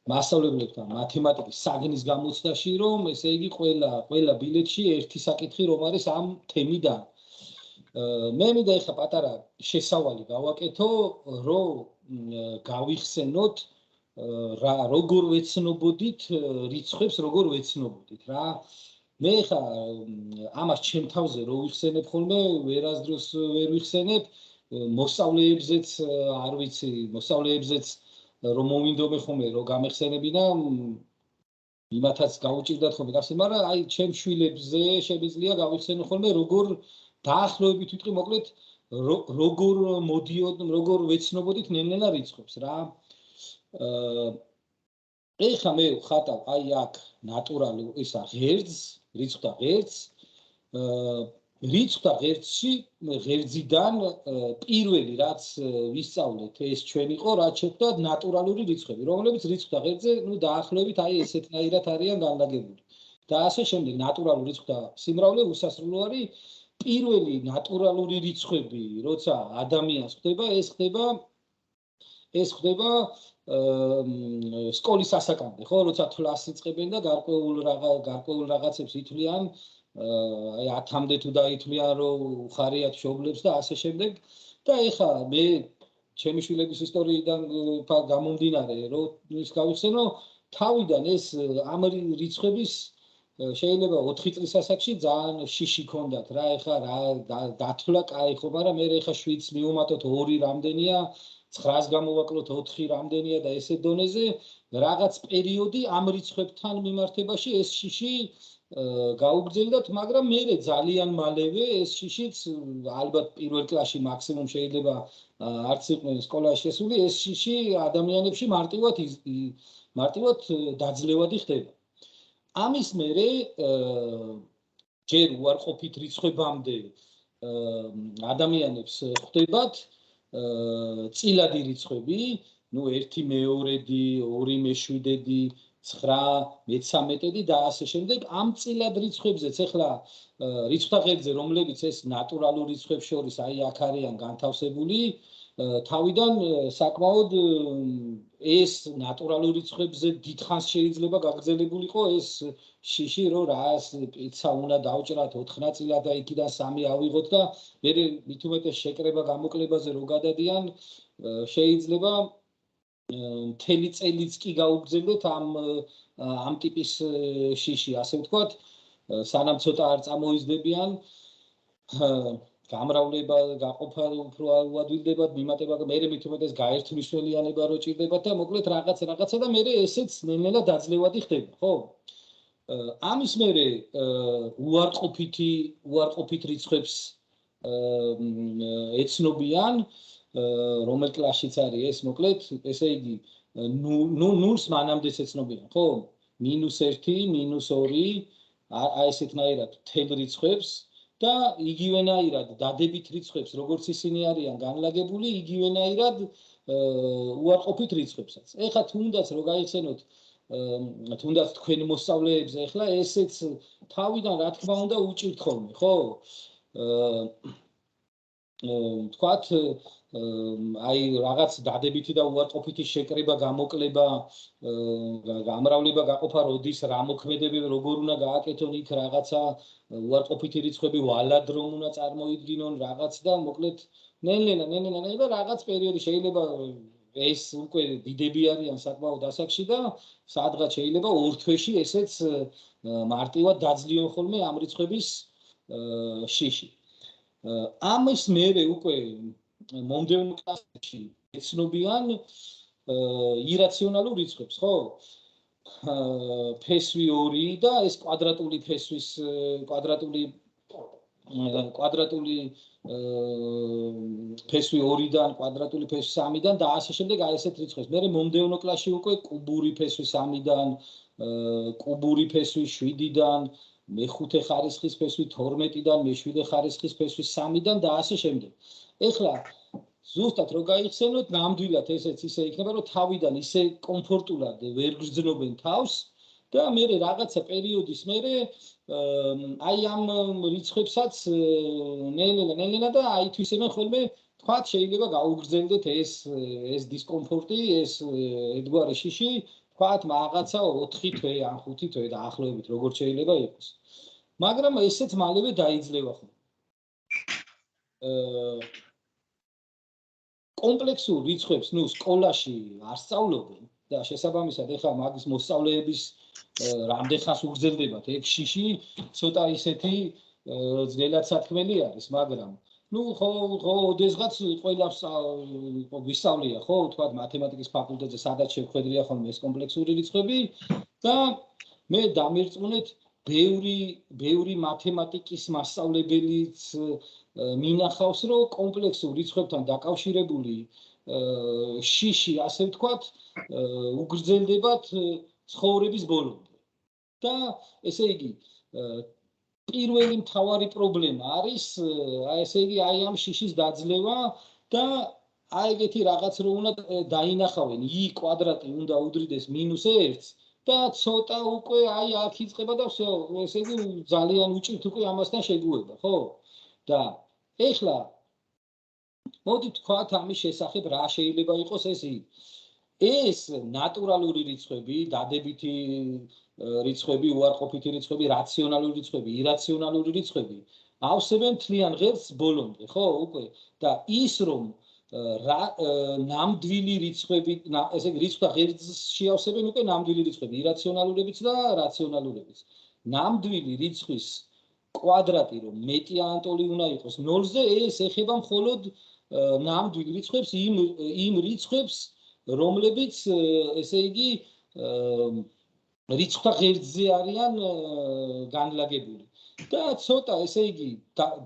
მასწავლებლებთან მათემატიკის საგნის გამოცდაში, რომ ესე იგი ყველა ბილეთში ერთი საკითხი რომ არის ამ თემიდან. მე მინდა ეხლა პატარა შესავალი გავაკეთო, რომ გავიხსენოთ როგორ ვეცნობოდით რიცხვებს, როგორ ვეცნობოდით რა. მე ეხლა ამას ჩემ თავზე რო ვიხსენებ ხოლმე, ვერასდროს ვერ ვიხსენებ, მოსწავლეებზეც არ ვიცი, მოსწავლეებზეც რომ მოვინდომე ხოლმე რომ გამეხსენებინა, იმათაც გაუჭირდათ ხოლმე გახსენ, მაგრამ აი ჩემ შვილებზე შემიძლია გავიხსენო ხოლმე როგორ დაახლოებით ვიტყვი, მოკლედ როგორ მოდიოდ, როგორ ვეცნობოდით ნელ-ნელა რიცხვებს რა. ეხლა მე ვხატავ აი აქ ნატურალურ ისა ღერძს, რიცხვთა ღერძს. რიცხვთა ღერძში ღერძიდან პირველი რაც ვისწავლეთ ეს ჩვენ იყო, რაც შეხვდა ნატურალური რიცხვები, რომლებიც რიცხვთა ღერძზე დაახლოებით აი ესეთნაირად არიან განლაგებული. და ასე შემდეგ ნატურალურ რიცხვთა სიმრავლე უსასრულო არის. პირველი ნატურალური რიცხვები, როცა ადამიანს ხდება, ეს ხდება სკოლის ასაკამდე, ხო, როცა თვლას იწყებენ და გარკვეულ რაღაცებს ითვლიან, აი 10-მდე თუ დაითვლიან, რომ უხარიათ მშობლებს და ასე შემდეგ. და ეხლა მე ჩემი შვილების ისტორიიდან გამომდინარე, რომ ის გავიხსენო, თავიდან ეს ამ რიცხვების შეიძლება 4 წლის ასაკში ძალიან შიში ქონდათ რა, ეხლა რა დათვლა კაი ხო, მაგრამ მე ეხლა 7-ს მივუმატოთ 2 რამდენია, 9-ს გამოვაკლოთ 4 რამდენია და ესე დონეზე რაღაც პერიოდი ამ რიცხვებთან მიმართებაში ეს შიში გაუგრძელდათ, მაგრამ მე ძალიან მალევე ეს შიშიც ალბათ პირველ კლასში მაქსიმუმ შეიძლება არც იყვნენ სკოლაში შესული, ეს შიში ადამიანებში მარტივად დაძლევადი ხდება. ამის მერე ჯერ უარყოფით რიცხვებამდე ადამიანებს ხდებათ წილადი რიცხვები, 1 მეორედი, 2 მეშვიდედი, 9 მე-13 და ასე შემდეგ. ამ წილად რიცხვებზეც ეხლა რიცხვთა ღერძზე, რომლებიც ეს ნატურალურ რიცხვებს შორის აი აქ არიან განთავსებული, თავიდან საკმაოდ ეს ნატურალურ რიცხვებზე დიდხანს შეიძლება გაგრძელებულიყო ეს შიში, რომ რას პიცა უნდა დავჭრათ 4 ნაწილად და იქიდან 3 ავიღოთ და მე მით უმეტეს შეკრება გამოკლებაზე რო გადადიან, შეიძლება მთელი წელიც კი გაუგრძელდეთ ამ ტიპის შიში, ასე ვთქვათ, სანამ ცოტა არ წამოიზრდებიან, გამრავლება, გაყოფა უფრო უადვილდებათ, მიმატება, მე მით უმეტეს გაერთმისველიანება რო ჭირდებათ და მოკლედ რაღაცა და მე ესეც ნელ-ნელა დაძლევადი ხდება, ხო? ამის მერე უარყოფით რიცხვებს ეცნობიან, რომელ კლასშიც არის ეს, მოკლედ, ესე იგი, 0-ს მანამდე ეცნობიან, ხო? -1, -2, აი ესეთნაირად თელ რიცხვებს და იგივენაირად დადებით რიცხვებს, როგორც ისინი არიან განლაგებული, იგივენაირად უარყოფით რიცხვებსაც. ეხლა თუნდაც რო გაიხსენოთ, თუნდაც თქვენ მოსწავლეებს ეხლა ესეც თავიდან რა თქმა უნდა უჭირთ ხოლმე, ხო? თქვათ აი რაღაც დადებითი და უარყოფითი შეკრება, გამოკლება, გამრავლება, გაყოფა, როდის რა მოქმედებები როგორ უნდა გააკეთონ, იქ რაღაცა უარყოფითი რიცხვები ვალად რომ უნდა წარმოიდგინონ რაღაც და მოკლედ ნელ-ნელა რაღაც პერიოდი შეიძლება ეს უკვე დიდები არიან საკმაოდ ასაკში და სადღაც შეიძლება 2 თვეში ესეც მარტივად დაძლიონ ხოლმე ამ რიცხვების შიში. ამის მერე უკვე მომდევნო კლასებში ეცნობიან ირაციონალურ რიცხვებს, ხო? ფესვი 2 და ეს კვადრატული ფესვის კვადრატული ფესვი 2-დან, კვადრატული ფესვი 3-დან და ასე შემდეგ აი ესეთ რიცხვებს. მე მომდევნო კლასში უკვე კუბური ფესვი 3-დან, კუბური ფესვი 7-დან, მე-5 ხარისხის ფესვი 12-დან, მე-7 ხარისხის ფესვი 3-დან და ასე შემდეგ. ეხლა ზუსტად რო გაიხსენოთ, ნამდვილად ესეც ისე იქნება, რომ თავიდან ისე კომფორტულად ვერ გრძნობენ თავს და მე რაღაცა პერიოდის მერე აი ამ რიცხვებსაც ნელ-ნელა და აითვისებენ ხოლმე თქვათ შეიძლება გაუგრძელდეთ ეს დისკომფორტი, ეს ერთგვარი შიში, თქვათ რაღაცა 4 თვე ან 5 თვე დაახლოებით როგორც შეიძლება იყოს. მაგრამ ესეც მალევე დაიძლევა ხოლმე. კომპლექსურ რიცხვებს, სკოლაში არ სწავლობენ და შესაბამისად ეხლა მაგის მოსწავლეების რამდენხანს უგრძელდებათ 6 შიში, ცოტა ისეთი ძნელად სათქმელი არის, მაგრამ ხო ოდესღაც ყველას ვისწავლია, ხო, თქვათ მათემატიკის ფაკულტეტზე სადაც შევხედრია ხოლმე ეს კომპლექსური რიცხვები და მე დამირწმუნეთ ბევრი მათემატიკის მასწავლებელიც მინახავს, რომ კომპლექსურ რიცხვებთან დაკავშირებული შიში, ასე ვთქვათ, უგრძელდებათ ცხოვრების ბოლომდე. და ესე იგი, პირველი მთავარი პრობლემა არის, ესე იგი, ამ შიშის დაძლევა და ეგეთი რაღაც რომ უნდა დაინახავენ i კვადრატი უნდა უდრიდეს -1-ს და ცოტა უკვე აქ იწყება და всё, ესე იგი ძალიან უჭირთ უკვე ამასთან შეგუება, ხო? და ეხლა მოდით თქვათ ამის შესახებ რა შეიძლება იყოს ეს ნატურალური რიცხვები, დადებითი რიცხვები, უარყოფითი რიცხვები, რაციონალური რიცხვები, ირაციონალური რიცხვები ავსებენ მთლიან ღერძს ბოლომდე, ხო, უკვე და ის რომ ნამდვილი რიცხვები, ესე იგი რიცხვთა ღერძში ავსებენ უკვე ნამდვილი რიცხვები, ირაციონალურებიც და რაციონალურებიც. ნამდვილი რიცხვის კვადრატი რომ მეტი ანტოლი უნდა იყოს 0-ზე, ეს ეხება მხოლოდ ნამდვილ რიცხვებს, იმ რიცხვებს, რომლებიც ესე იგი რიცხვთა ღერძზე არიან განლაგებული. და ცოტა ესე იგი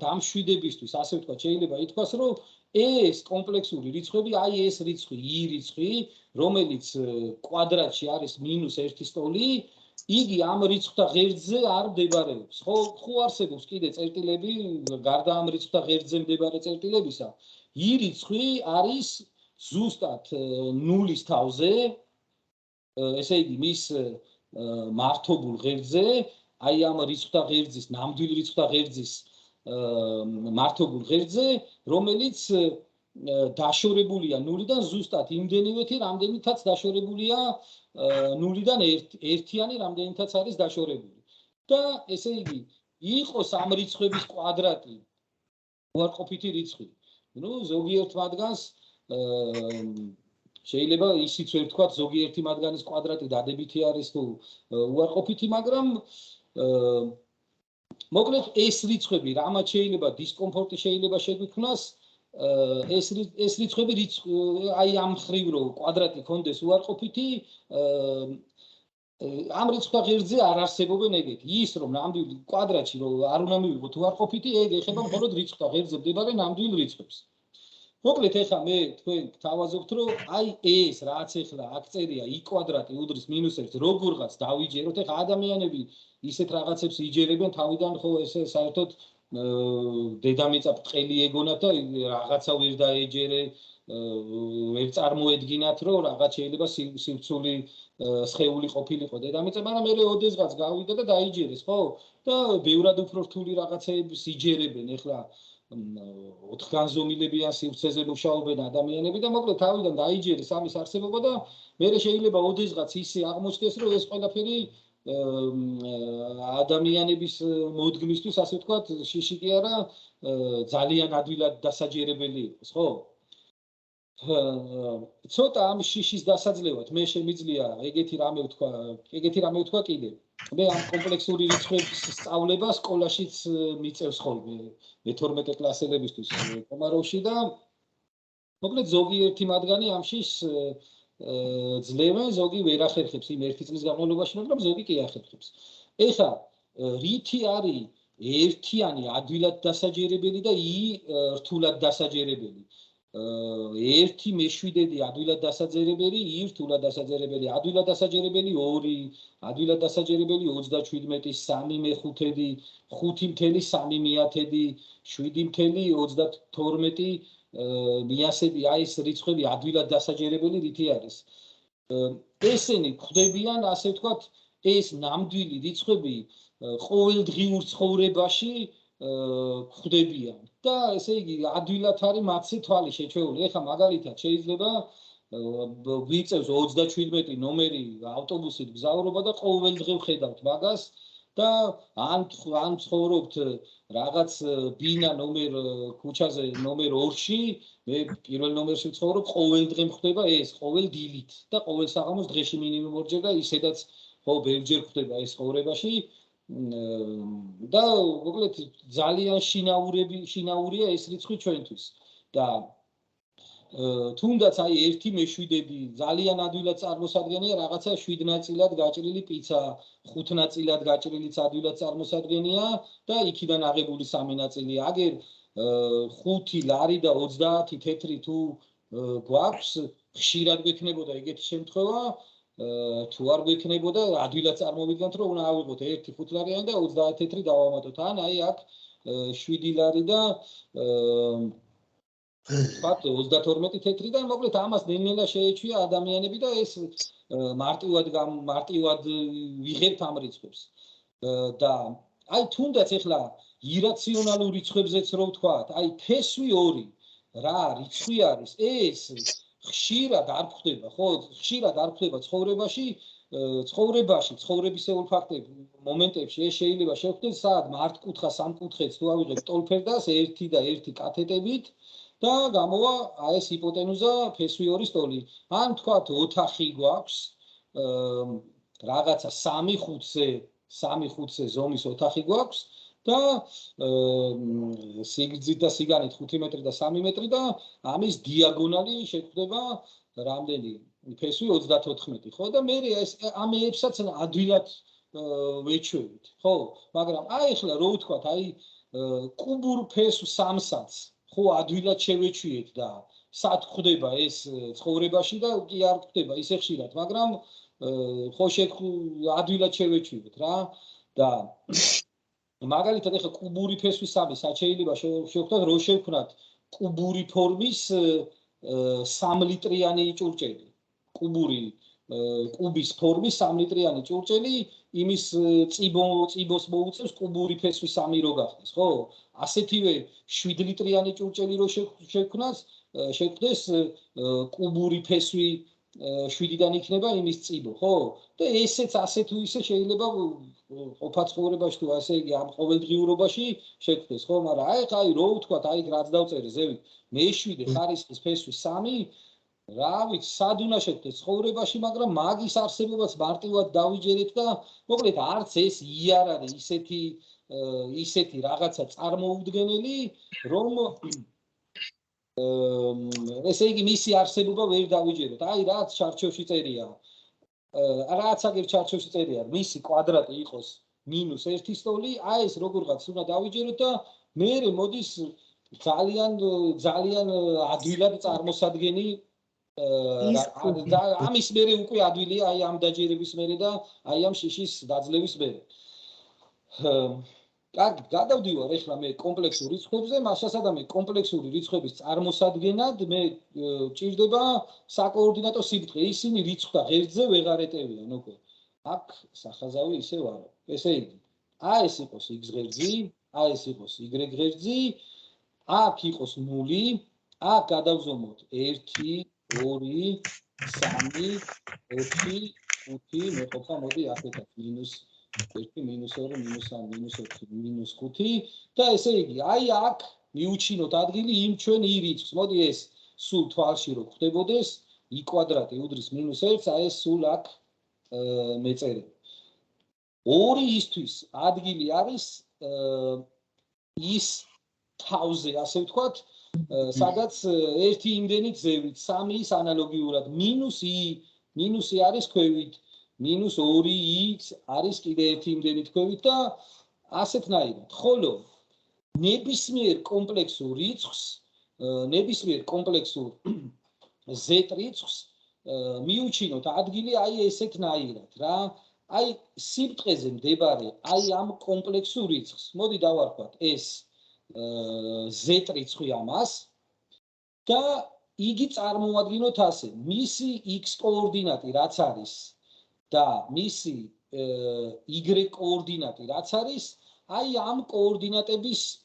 დამშვიდებისთვის, ასე ვთქვათ, შეიძლება ითქვას, რომ ეს კომპლექსური რიცხვები, ეს რიცხვი, i რიცხვი, რომელიც კვადრატში არის -1 სტოლი, იგი ამ რიცხვთა ღერძზე არ მდებარეობს. ხო არსებობს კიდე წერტილები, გარდა ამ რიცხვთა ღერძზე მდებარე წერტილებისა, i რიცხვი არის ზუსტად 0-ის თავზე, ესე იგი მის მართობულ ღერძზე, ამ რიცხვთა ღერძის, ნამდვილი რიცხვთა ღერძის მართობულ ღერძზე, რომელიც დაშორებულია 0-დან ზუსტად იმდენივეთი, რამდენითაც დაშორებულია 0-დან 1-იანი, რამდენითაც არის დაშორებული. და ესე იგი, იყოს ამ რიცხვების კვადრატი უარყოფითი რიცხვი. ზოგიერთ მათგანს შეიძლება ისიც ვერ ვთქვათ, ზოგიერთი მათგანის კვადრატი დადებითი არის თუ უარყოფითი, მაგრამ მოკლედ ეს რიცხვები, რამაც შეიძლება დისკომფორტი შეიძლება შეგვიქმნას, ეს რიცხვები ამ მხრივ რომ კვადრატი ქონდეს უარყოფითი, ამ რიცხვთა ღერძზე არ არსებობენ ეგეთი. ის რომ ნამდვილი კვადრატში რომ არ უნდა მივიღოთ უარყოფითი, ეგ ეხება მხოლოდ რიცხვთა ღერძზე მდებარე ნამდვილ რიცხვებს. მოკლედ ეხლა მე თქვენ გთავაზობთ, რომ ეს რაც ეხლა აქ წერია i კვადრატი უდრის -1 როგორღაც დავიჯეროთ, ეხლა ადამიანები ისეთ რაღაცებს იჯერებენ თავიდან, ხო, ესე საერთოდ დედამიწა ბრტყელი ეგონათ და რაღაცა ვერ დაეჯერე, ვერ წარმოედგინათ, რომ რაღაც შეიძლება სივცული სხეული ყოფილიყო დედამიწა, მაგრამ მე ოდესღაც გავიდა და დაიჯერეს, ხო? და ბევრად უფრო რთული რაღაცებს იჯერებენ ეხლა 4-განზომილებიან სივრცეზე მუშაობენ ადამიანები და მოკლედ თავიდან დაიჯერეს ამის არსებობა და მე შეიძლება ოდესღაც ისე აღმოჩნდეს, რომ ეს ყველაფერი ადამიანების მოდგმისთვის, ასე ვთქვათ, შიში კი არა, ძალიან ადვილად დასაჯერებელი იყოს, ხო? ცოტა ამ შიშის დასაძლევად მე შემიძლია ეგეთი რამე ვთქვა კიდე. მე ამ კომპლექსური რიცხვების სწავლება სკოლაშიც მიწევს ხოლმე მე-12 კლასელებისთვის კომაროვში და მოკლედ ზოგიერთი მათგანი ამ შიშს ძლევენ, ზოგი ვერ ახერხებს იმ 1 წლის განმავლობაში, მაგრამ ზოგი კი ახერხებს. ეხლა რითი არის ერთიანი ადვილად დასაჯერებელი და რთულად დასაჯერებელი? 1/7 ადვილად დასაჯერებელი, რთულად დასაჯერებელი, ადვილად დასაჯერებელი 2, ადვილად დასაჯერებელი 37, 3/5, 5.3, 7.32, მიასები, ეს რიცხვები ადვილად დასაჯერებელი რითი არის. ესენი გვხვდებიან, ასე ვთქვათ, ეს ნამდვილი რიცხვები ყოველდღიურ ცხოვრებაში გვხვდებიან. და ესე იგი ადვილად არის მათი თვალი შეჩეული. ეხლა მაგალითად შეიძლება ვიწევს 37 ნომერი ავტობუსით გზავრობა და ყოველდღე ვხედავთ მაგას და ან ცხოვრობთ რაღაც ბინა ნომერ ქუჩაზე ნომერ 2-ში, მე პირველ ნომერში ვცხოვრობ, ყოველდღე ხდება ეს, ყოველ დილით და ყოველ საღამოს დღეში მინიმუმ ორჯერ და ისედაც ხო ბევრჯერ ხდება ეს ცხოვრებაში და მოკლედ ძალიან შინაურია ეს რიცხვი ჩვენთვის და თუნდაც აი 1/7 ძალიან ადვილად წარმოსადგენია რაღაცა 7 ნაწილად გაჭრილი პიცა, 5 ნაწილად გაჭრილიც ადვილად წარმოსადგენია და იქიდან აღებული 3 ნაწილი. აგერ 5 ლარი და 30 თეთრი თუ გვაქვს, ხშირად გვექნებოდა ეგეთი შემთხვევა, თუ არ გვექნებოდა, ადვილად წარმოვიდგანთ, რომ უნდა ავიღოთ 1 5 ლარიანი და 30 თეთრი დავამატოთ. ან აი აქ 7 ლარი და ვთქვათ 32 თეთრი და მოკლედ ამას ნელ-ნელა შეეჩვია ადამიანები და ეს მარტივად ვიღებთ ამ რიცხვებს. და აი თუნდაც ახლა ირაციონალურ რიცხვებზეც რო ვთქვათ, აი ფესვი 2 რა რიცხვი არის, ეს ხშირად არ გვხდება, ხო? ხშირად არ გვხდება ცხოვრებისეულ ფაქტებში, მომენტებში ეს შეიძლება შევხვდეთ სად მართკუთხა სამკუთხედს თუ ავიღებთ ტოლფერდას 1 და 1 კათეტებით და გამოვა აი ეს ჰიპოტენუზა ფესვი 2 სტოლი. ან თქვათ ოთახი გვაქვს რაღაცა 3-5-ზე ზომის ოთახი გვაქვს და სიგრძით და სიგანით 5 მეტრი და 3 მეტრი და ამის დიაგონალი შეგვხვდება რამდენი ფესვი 34, ხო? და მე ეს ამეებსაც ადვილად ვეჩვევით, ხო? მაგრამ აი ახლა რო ვთქვათ, აი კუბურ ფესვ 3-საც ხო ადვილად შევეჩვიეთ და სად ხდება ეს ცხოვრებაში და კი არ ხდება ისე ხშირად, მაგრამ ხო ადვილად შევეჩვიეთ რა და მაგალითად ახლა კუბური ფესვის 3 სად შეიძლება შევხვდეთ რო შევქნათ კუბური ფორმის 3 ლიტრიანი ჭურჭელი. კუბის ფორმის 3 ლიტრიანი ჭურჭელი იმის წიბოს მოუწევს კუბური ფესვის 3 რო გახდეს, ხო? ასეთივე 7 ლიტრიანი ჭურჭელი რო შევხვდეს კუბური ფესვი 7-დან იქნება იმის წიბო, ხო? და ესეც ასე თუ ისე შეიძლება ყოფა ცხოვრებაში თუ ასე იგი ამ ყოველდღიურობაში შევხვდეს, ხო? მაგრამ აი რო ვთქვათ, აი რაც დავწერე ზევით, მე-7 ხარისხის ფესვი 3 რა ვიცი, სად უნდა შევხვდეს ცხოვრებაში, მაგრამ მაგის არსებობას მარტივად დავიჯერეთ და მოკლედ არც ეს იარ არის ისეთი რაღაცა წარმოუდგენელი, რომ ესე იგი მისი არსებობა ვერ დავიჯეროთ. აი რაც ჩარჩოში წერია. რაც აგერ ჩარჩოში წერია, მისი კვადრატი იყოს -1 სტოლი, აი ეს როგორღაც უნდა დავიჯეროთ და მე მოდის ძალიან ადვილად წარმოსადგენი ამის მერე უკვე ადვილია აი ამ დაჯერების მერე და აი ამ შიშის დაძლევის მერე. კარგი, გადავდივარ ახლა მე კომპლექსურ რიცხვებზე, მასასადამე კომპლექსური რიცხვების წარმოსადგენად მე ჭირდება საკოორდინატო სიბრტყე. ისინი რიცხვთა ღერძზე ვეღარ ეტევიან უკვე. აქ სახაზავი ისე ვარო. ესე იგი, A ეს იყოს x ღერძი, A ეს იყოს y ღერძი, აქ იყოს 0, აქ გადავზომოთ 1 2 3 4 5 მე ყოფა მოდი აქეთაც -1 -2 -3 -4 -5 და ესე იგი აი აქ მიუჩინოთ ადგილი იმ ჩვენ i რიცხვს. მოდი ეს სულ თვალში რო ხდებოდეს i კვადრატი უდრის -1, აი ეს სულ აქ მეწერე. 2 ისთვის ადგილი არის ის თავზე, ასე ვთქვათ, სადაც ერთი იმდენით ზევით, 3 ის ანალოგიურად მინუსი არის ქვევით, -2x არის კიდე ერთი იმდენით ქვევით და ასეთნაირად. ხოლო ნებისმიერ კომპლექსურ რიცხვს, ნებისმიერ კომპლექსურ z რიცხვს მიუჩინოთ ადგილი აი ესეთნაირად რა. აი სიბრტყეზე მდებარე აი ამ კომპლექსურ რიცხვს, მოდი დავარქვათ ეს z რიცხვი ამას და იგი წარმოადგენთ ასე, მისი x კოორდინატი რაც არის და მისი y კოორდინატი რაც არის, აი ამ კოორდინატების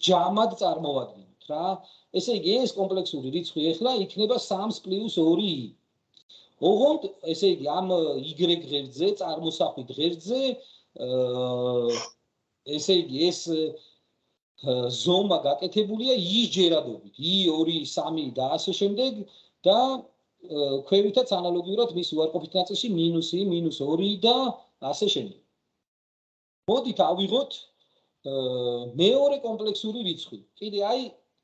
ჯამად წარმოადგენთ რა. ესე იგი ეს კომპლექსური რიცხვი ეხლა იქნება 3 + 2i. ოღონდ ესე იგი ამ y ღერძზე, წარმოსახვით ღერძზე ესე იგი ეს ზომა გაკეთებულია i ჯერადობით, i2, 3 და ასე შემდეგ და ქვევითაც ანალოგიურად მის უარყოფით ნაწილში -i, -2 და ასე შემდეგ. მოდით ავიღოთ მეორე კომპლექსური რიცხვი. კიდე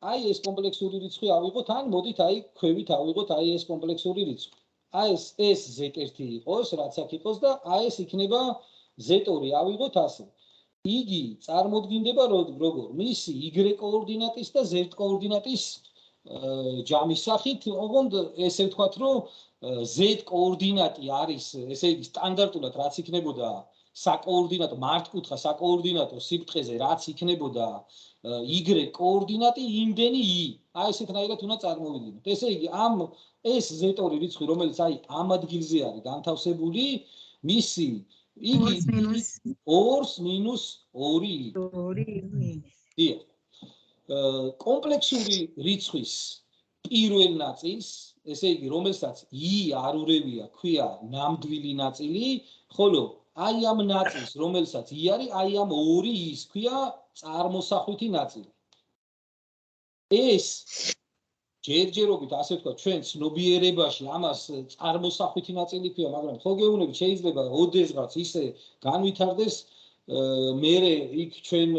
აი ეს კომპლექსური რიცხვი ავიღოთ, ან მოდით აი ქვევით ავიღოთ აი ეს კომპლექსური რიცხვი. აი ეს z1 იყოს, რაც აქ იყოს და აი ეს იქნება z2 ავიღოთ ასე. იგი წარმოდგინდება როგორ? მისი y კოორდინატის და z კოორდინატის ჯამის სახით, ოღონდ ესე ვთქვათ, რომ z კოორდინატი არის, ესე იგი სტანდარტულად რაც იქნებოდა საკოორდინატო მართკუთხა საკოორდინატო სიბრტყეზე რაც იქნებოდა y კოორდინატი იმდენი i. აი ესეთნაირად უნდა წარმოვიდგინოთ. ესე იგი ეს z2 რიცხვი, რომელიც აი ამ ადგილზე არის განთავსებული, მისი იგი 2 - 2i. კომპლექსური რიცხვის პირველ ნაწილს, ესე იგი, რომელსაც i არ ურევია, ქვია ნამდვილი ნაწილი, ხოლო აი ამ ნაწილს, რომელსაც i არის, აი ამ 2i-ს ქვია წარმოსახვითი ნაწილი. ეს ჯერჯერობით, ასე ვთქვათ, ჩვენ ცნობიერებაში ამას წარმოსახვითი ნაწილი ქვია, მაგრამ ხო გეუბნებით, შეიძლება ოდესღაც ისე განვითარდეს, მერე იქ ჩვენ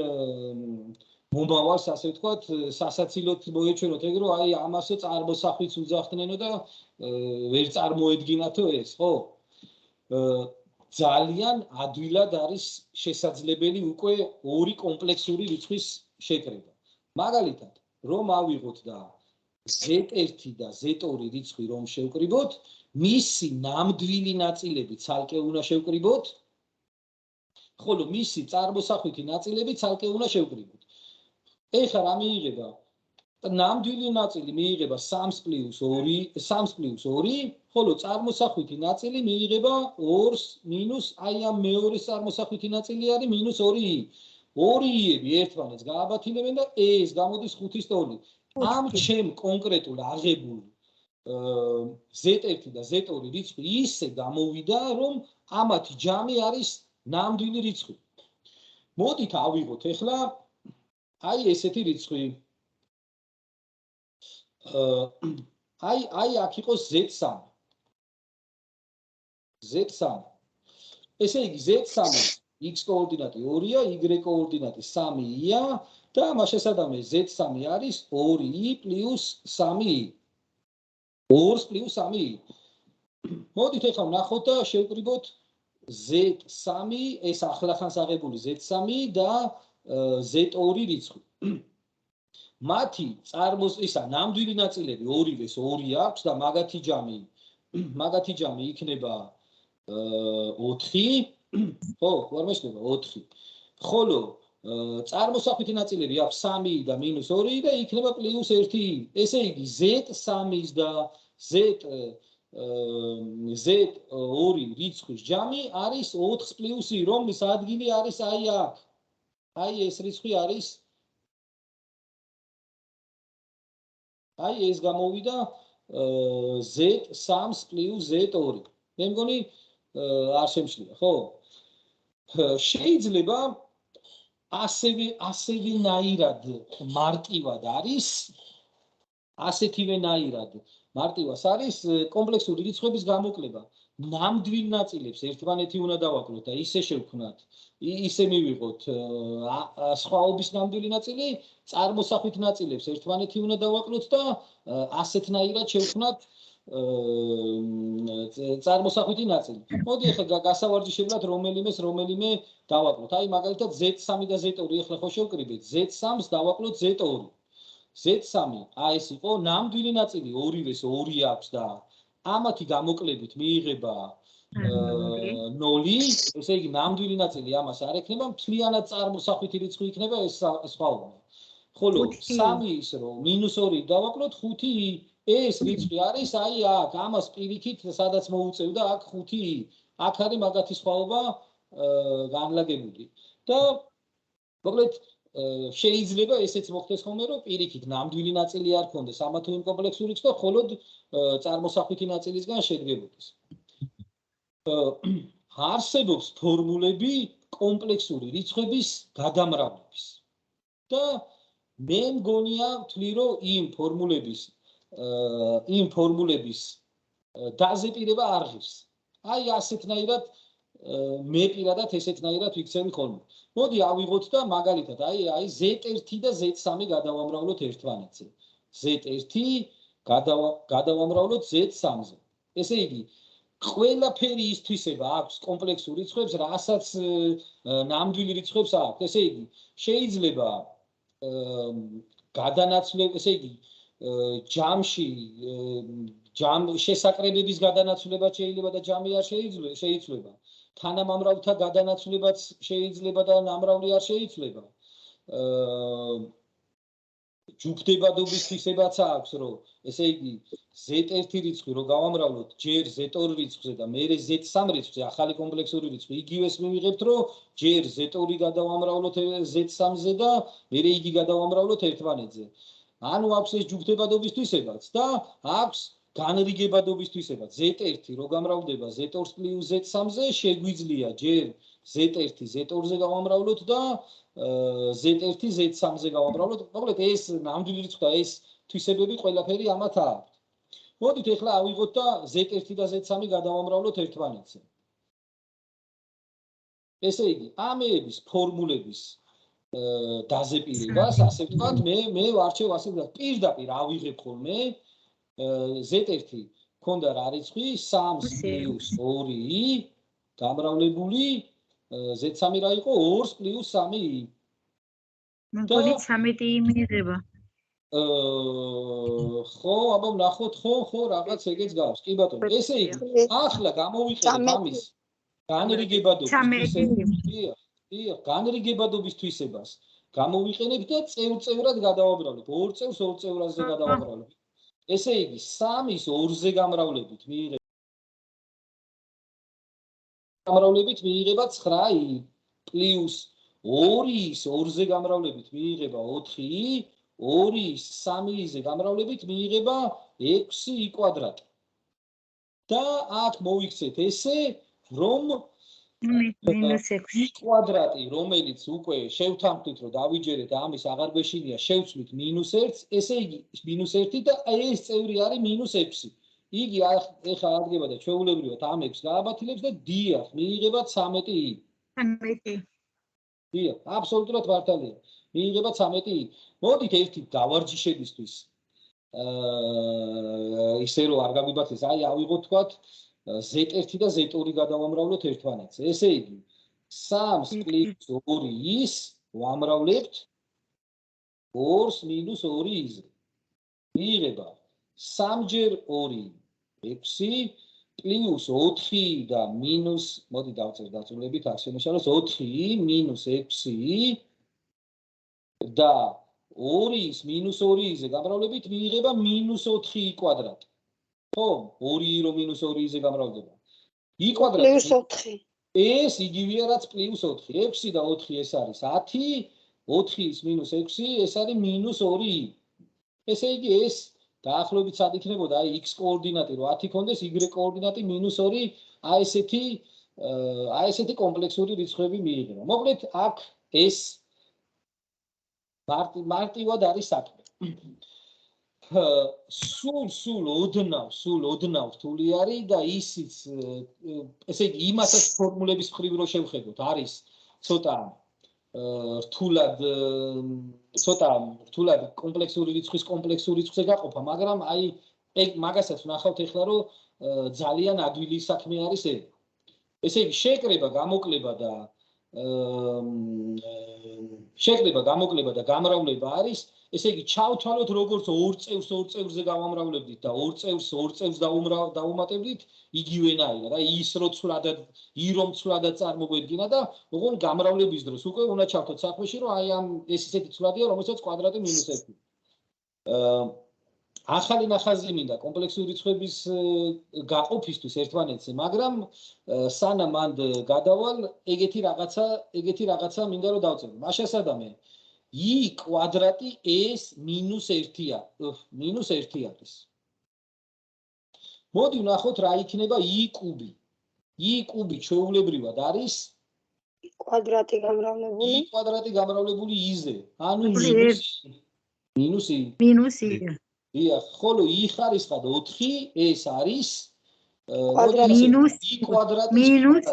მომავალს, ასე ვთქვათ, სასაცილოდ მოეჩვენოთ ეგ, რომ აი ამასო წარმოსახვიც უძახდნენო და ვერ წარმოედგინათო ეს, ხო? ძალიან ადვილად არის შესაძლებელი უკვე ორი კომპლექსური რიცხვის შეკრება. მაგალითად, რომ ავიღოთ და z1 და z2 რიცხვი რომ შევკრიბოთ, მისი ნამდვილი ნაწილები ცალკე უნდა შევკრიბოთ, ხოლო მისი წარმოსახვითი ნაწილები ცალკე უნდა შევკრიბოთ. ეხლა რა მიიღება? ნამდვილი ნაწილი მიიღება 3 + 2, ხოლო წარმოსახვითი ნაწილი მიიღება 2 - აი ამ მეორის წარმოსახვითი ნაწილი არის -2i. 2i-ები ერთმანეთს გააბათინებენ და ეს გამოდის 5-ის ტოლი. ამ ჩემ კონკრეტულ აღებულ z1 და z2 რიცხვი ისე გამოვიდა, რომ ამათი ჯამი არის ნამდვილი რიცხვი. მოდით ავიღოთ ეხლა აი ესეთი რიცხვი. აი აქ იყოს z3. ესე იგი z3 x კოორდინატი 2-ია, y კოორდინატი 3-ია და მას შესაბამი z3 არის 2i + 3i. 2 + 3i. მოდით ეხლა ვნახოთ და შევკრიბოთ z3, ეს ახლახანს აღებული z3 და z2 რიცხვი. მათი ისა ნამდვილი ნაწილები ორივეს 2 აქვს და მაგათი ჯამი იქნება 4, ხო, ვერ მეშლება 4. ხოლო წარმოსახვითი ნაწილები აქვს 3 და -2 და იქნება +1. ესე იგი z3-ის და z2 რიცხვის ჯამი არის 4 + i, რომლის ადგილი არის აი აქ. აი ეს რიცხვი არის აი ეს გამოვიდა z3 + z2. მე მგონი არ შემშლია, ხო? შეიძლება ასევენაირად მარტივად არის, ასეთივენაირად მარტივას არის კომპლექსური რიცხვების გამოკლება. ნამდვილ ნაწილებს ერთმანეთი უნდა დავაკლოთ და ისე შევქმნათ, ისე მივიღოთ სხვაობის ნამდვილი ნაწილი, წარმოსახვით ნაწილებს ერთმანეთი უნდა დავაკლოთ და ასეთნაირად შევქმნათ წარმოსახვითი ნაწილი. მოდი ახლა გასავარჯიშებლად რომელიმე დავაკლოთ. აი მაგალითად z3 და z2 ახლა ხო შევკრიბეთ, z3-ს დავაკლოთ z2. z3 ეს იყო ნამდვილი ნაწილი, ორივეს 2 აქვს და ამათი გამოკლებით მიიღება 0, ესე იგი ნამდვილი ნაწილი ამას არ ექნება, მთლიანად წარმოსახვითი რიცხვი იქნება ეს სხვაობა. ხოლო 3-ის რომ -2 დავაკლოთ 5i, ეს რიცხვი არის აი აქ, ამას პირიქით სადაც მოუწევდა აქ 5i. აქ არის მაგათი სხვაობა განლაგებული. და მოკლედ შეიძლება ესეც მოხდეს ხოლმე რომ პირიქით ნამდვილი ნაწილი არ ქონდეს ამა თუ იმ კომპლექსურ რიცხვს და მხოლოდ წარმოსახვითი ნაწილისგან შედგებოდეს. არსებობს ფორმულები კომპლექსური რიცხვების გადამრავლების და მე მგონია ვთვლი რომ იმ ფორმულების დაზეპირება არ ღირს. აი ასეთნაირად მე პირადად ესეთნაირად ვიქცევი ხოლმე. მოდი ავიღოთ და მაგალითად აი Z1 და Z3 გადავამრავლოთ ერთმანეთზე. Z1 გადავამრავლოთ Z3-ზე. ესე იგი ყველაფერი ის თვისება აქვს კომპლექსურ რიცხვებს, რასაც ნამდვილი რიცხვებს აქვს. ესე იგი შეიძლება გადანაცვლება, ესე იგი ჯამში შესაკრებების გადანაცვლება შეიძლება და ჯამი არ შეიძლება. თანამამრავლთა გადანაცვლებაც შეიძლება და ნამრავლი არ შეიძლება. ჯგუფდებადობის თვისებაც აქვს, რომ ესე იგი Z1 რიცხვი რო გავამრავლოთ ჯერ Z2 რიცხვზე და მერე Z3 რიცხვზე, ახალი კომპლექსური რიცხვი, იგივეს მივიღებთ, რომ ჯერ Z2 გადავამრავლოთ Z3-ზე და მერე იგი გადავამრავლოთ ერთმანეთზე. ანუ აქვს ეს ჯგუფდებადობის თვისებაც და აქვს განრიგებადობის თვისებაც. Z1 რო გამრავლდება Z2 პლუს Z3-ზე, შეგვიძლია ჯერ Z1 Z2-ზე გავამრავლოთ და Z1 Z3-ზე გავამრავლოთ. მოკლედ ეს ნამდვილი რიცხვი და ეს თვისებები ყველაფერი ამათ აქვს. მოდით ახლა ავიღოთ და Z1 და Z3 გადავამრავლოთ ერთმანეთზე. ესე იგი, ამეების ფორმულების დაზეპირებას, ასე ვთქვათ, მე ვარჩევ ასე ვთქვათ, პირდაპირ ავიღებ ხოლმე Z1 ქონდა რა რიცხვი 3 პლუს 2 გამრავლებული Z3 რა იყო 2 პლუს 3. მოგონი 13 მიიღება. ხო, აბა ვნახოთ, ხო, რაღაც ეგეც გავს. კი ბატონო, ესე იგი, ახლა გამოვიყენებ ამის განრიგებადობის განრიგებადობის თვისებას. გამოვიყენებ და წევრად გადავამრავლებ. 2 წევრს 2 წევრაზე გადავამრავლებ. ესე იგი 3-ის 2-ზე გამრავლებით მიიღება 9i პლუს 2-ის 2-ზე გამრავლებით მიიღება 4i, 2-ის 3-ზე გამრავლებით მიიღება 6i კვადრატი. და აქ მოვიქცეთ ესე, რომ -6 კვადრატი, რომელიც უკვე შევთანხმდით, რომ დავიჯერეთ ამის აღარ გვეშინია, შევცვლით -1, ესე იგი -1 და ეს წევრი არის -6. იგი ეხლა აღდგება და ჩვეულებრივად ამ 6 გააბათილებს და დიახ, მიიღება 13i. 13i. დიახ, აბსოლუტურად მართალია. მიიღება 13i. მოდით ერთი დავარჯიშებისთვის ისე რომ არ გაგვიბათეს, აი ავიღოთ თქვათ Z1 და Z2 გადავამრავლოთ ერთმანეთზე. ესე იგი 3 პლუს 2-ის ვამრავლებთ 2-ს მინუს 2-ზე. მიიღება 3-ჯერ 2 6 პლუს 4 და მინუს, მოდი დავწერთ დაწვრილებით, აქ შემოშალოს 4 მინუს 6 და 2-ის მინუს 2-ზე გამრავლებით მიიღება -4i კვადრატი. ხო, 2 რომ -2-ზე გამრავლდება. i კვადრატი პლუს 4. ეს იგივეა რაც პლუს 4. 6 და 4 ეს არის 10, 4-ის მინუს 6 ეს არის -2i. ესე იგი ეს დაახლოებით სად იქნებოდა? აი x კოორდინატი რო 10 ქონდეს, y კოორდინატი -2, აი ესეთი კომპლექსური რიცხვები მიიღება. მოკლედ აქ ეს მარტივად არის საქმე. სულ ოდნავ რთული არის და ისიც ესე იგი იმასაც ფორმულების მხრივ რო შევხედოთ, არის ცოტა რთულად კომპლექსური რიცხვის კომპლექსური რიცხვზე გაყოფა, მაგრამ აი მაგასაც ვნახავთ ახლა რომ ძალიან ადვილი საქმე არის ეს. ესე იგი შეკრება, გამოკლება და გამრავლება არის, ესე იგი ჩავთვალოთ როგორც 2 წევრზე გავამრავლებდით და 2 წევრს დაუმატებდით იგივენაირად. აი ის რომ ცვლადად წარმოგვედგინა და ოღონდ გამრავლების დროს უკვე უნდა ჩავთვალოთ საქმეში, რომ აი ამ ეს ისეთი ცვლადია, რომელსაც კვადრატი -1. ახალი ნახაზი მინდა კომპლექსური რიცხვების გაყოფისთვის ერთმანეთზე, მაგრამ სანამ მან გადავალ ეგეთი რაღაცა მინდა რომ დავწერო. მაშასადამე i კვადრატი s -1 არის. მოდი ვნახოთ რა იქნება i კუბი. i კუბი ჩვეულებრივად არის კვადრატი გამრავლებული. i კვადრატი გამრავლებული i-ზე. ანუ მინუსი. მინუსი. დიახ, ხოლო i ხარისხად 4, ეს არის მინუს i კვადრატი. მინუს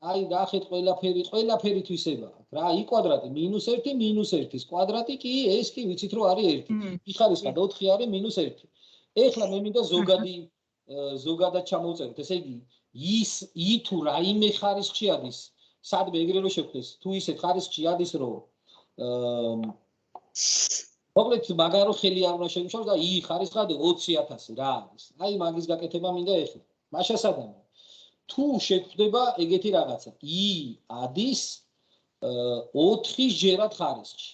აი, ნახეთ ყველაფერი თვისება. რა i კვადრატი -1 -1-ის კვადრატი კი ეს კი ვიცით რომ არის 1. i ხარისხად 4 არის -1. ეხლა მე მინდა ზოგადად ჩამოვწეროთ. ესე იგი i თუ რაიმე ხარისხში ადის, სადმე ეგრე რომ შევხვდეს, თუ ისეთ ხარისხში ადის რომ მოკლედ მაგარო ხელი არ უნდა შემიშალოს და i ხარისხად 20,000 რა არის. აი მაგის გაკეთება მინდა ეხლა. მაშასადამე თუ შეგვხვდება ეგეთი რაღაცა i ადის 4 ჯერად ხარისხში.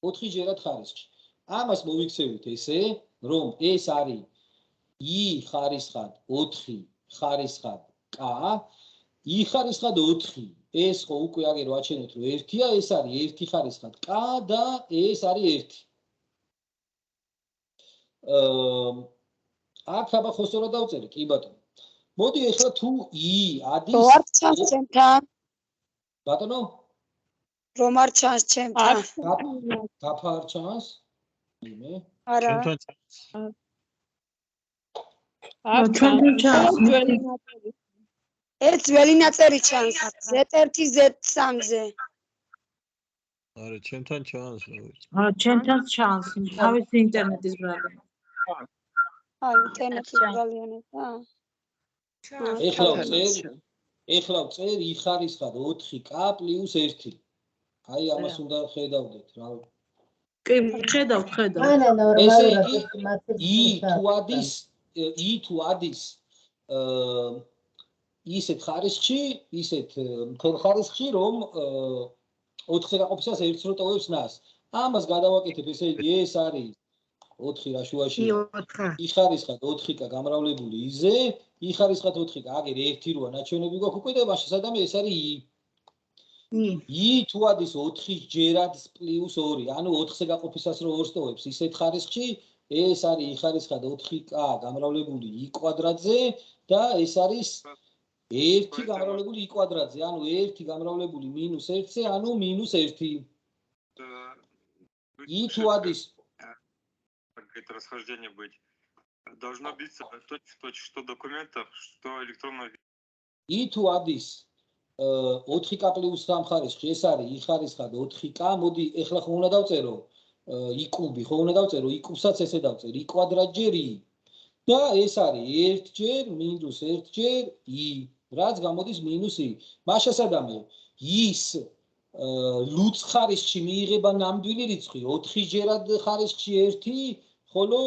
4 ჯერად ხარისხში. ამას მოვიქცევით ესე, რომ ეს არის i ხარისხად 4 ხარისხად k, i ხარისხად 4. ეს ხო უკვე აგერ ვაჩვენოთ რომ 1-ია, ეს არის 1 ხარისხად k და ეს არის 1. აქ აბა ხო სწორად დავწერე, კი ბატონო. მოდი ეხლა თუ i ადის რომ არ ჩანს ჩემთან. ბატონო? რომ არ ჩანს ჩემთან. დაფა არ ჩანს? იმე? არა. ჩემთან ჩვენთან ჩანს. ეს ძველი ნაწერი ჩანს Z1 Z3-ზე. არა, ჩემთან ჩანს. ჩვენთან ჩანს. თავის ინტერნეტის ბრალია. აი, ინტერნეტის ბრალიანება. ეხლა წერ i ხარისხად 4k + 1. აი ამას უნდა ხედავდეთ რა. კი, ხედავთ. ესე იგი i თუ ადის ისეთ ხარისხში, ისეთ მთელ ხარისხში, რომ 4-ზე გაყოფისას 1-ს რო ტოვებს ნას. ამას გადავაკეთებ, ესე იგი ეს არის 4 რა შუაში. i ხარისხად 4k გამრავლებული i-ზე, i ხარისხად 4k, აგერ 1 როა ნაჩვენები გვაქვს უკვე და მაშასადამე ეს არის i თუ ადის 4 ჯერად + 2, ანუ 4-ზე გაყოფისას რო 2-ს ტოვებს ისეთ ხარისხში, ეს არის i ხარისხად 4k გამრავლებული i კვადრატზე და ეს არის 1 გამრავლებული i კვადრატზე, ანუ 1 გამრავლებული -1-ზე, ანუ -1. i თუ ადის это расхождение быть. Должно биться точь-в-точь, что документов, что электронного. i თუ ადის 4k + 3 ხარისხში, ეს არის i ხარისხად 4k, მოდი ეხლა ხო უნდა დავწერო i კუბი, ხო უნდა დავწერო i კუბსაც ესე დავწერ i კვადრატ ჯერ i და ეს არის 1 ჯერ -1 ჯერ i, რაც გამოდის -i. მაშასადამე is ლუც ხარისხში მიიღება ნამდვილი რიცხვი 4 ჯერად ხარისხში 1, ხოლო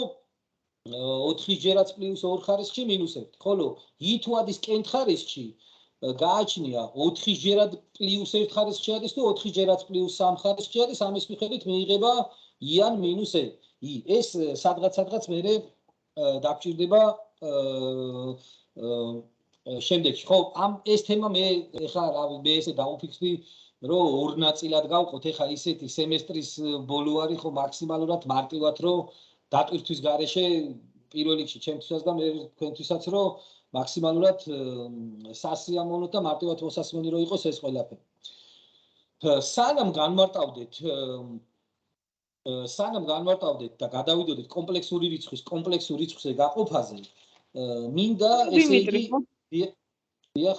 4 ჯერად + 2 ხარისხში -1. ხოლო i თუ ადის კენთ ხარისხში გააჩნია 4 ჯერად + 1 ხარისხში არის თუ 4 ჯერად + 3 ხარისხში არის, ამის მიხედვით მიიღება i-ან -e. ეს სადღაც მერე დაგჭირდება შემდეგში. ხო, ეს თემა მე ეხლა რავი მე ესე დავუფიქსდი რომ ორ ნაწილად გავყოთ. ეხლა ისეთი სემესტრის ბოლო არის ხო მაქსიმალურად მარტივად რომ დატვირთვის გარეშე პირველ რიგში ჩემთვისაც და მე თქვენთვისაც რომ მაქსიმალურად სასიამოვნო და მარტივად მოსასმენი რომ იყოს ეს ყველაფერი. სანამ განმარტავდეთ და გადავიდოდეთ კომპლექსური რიცხვის კომპლექსურ რიცხვზე გაყოფაზე, მინდა ესე იგი დიახ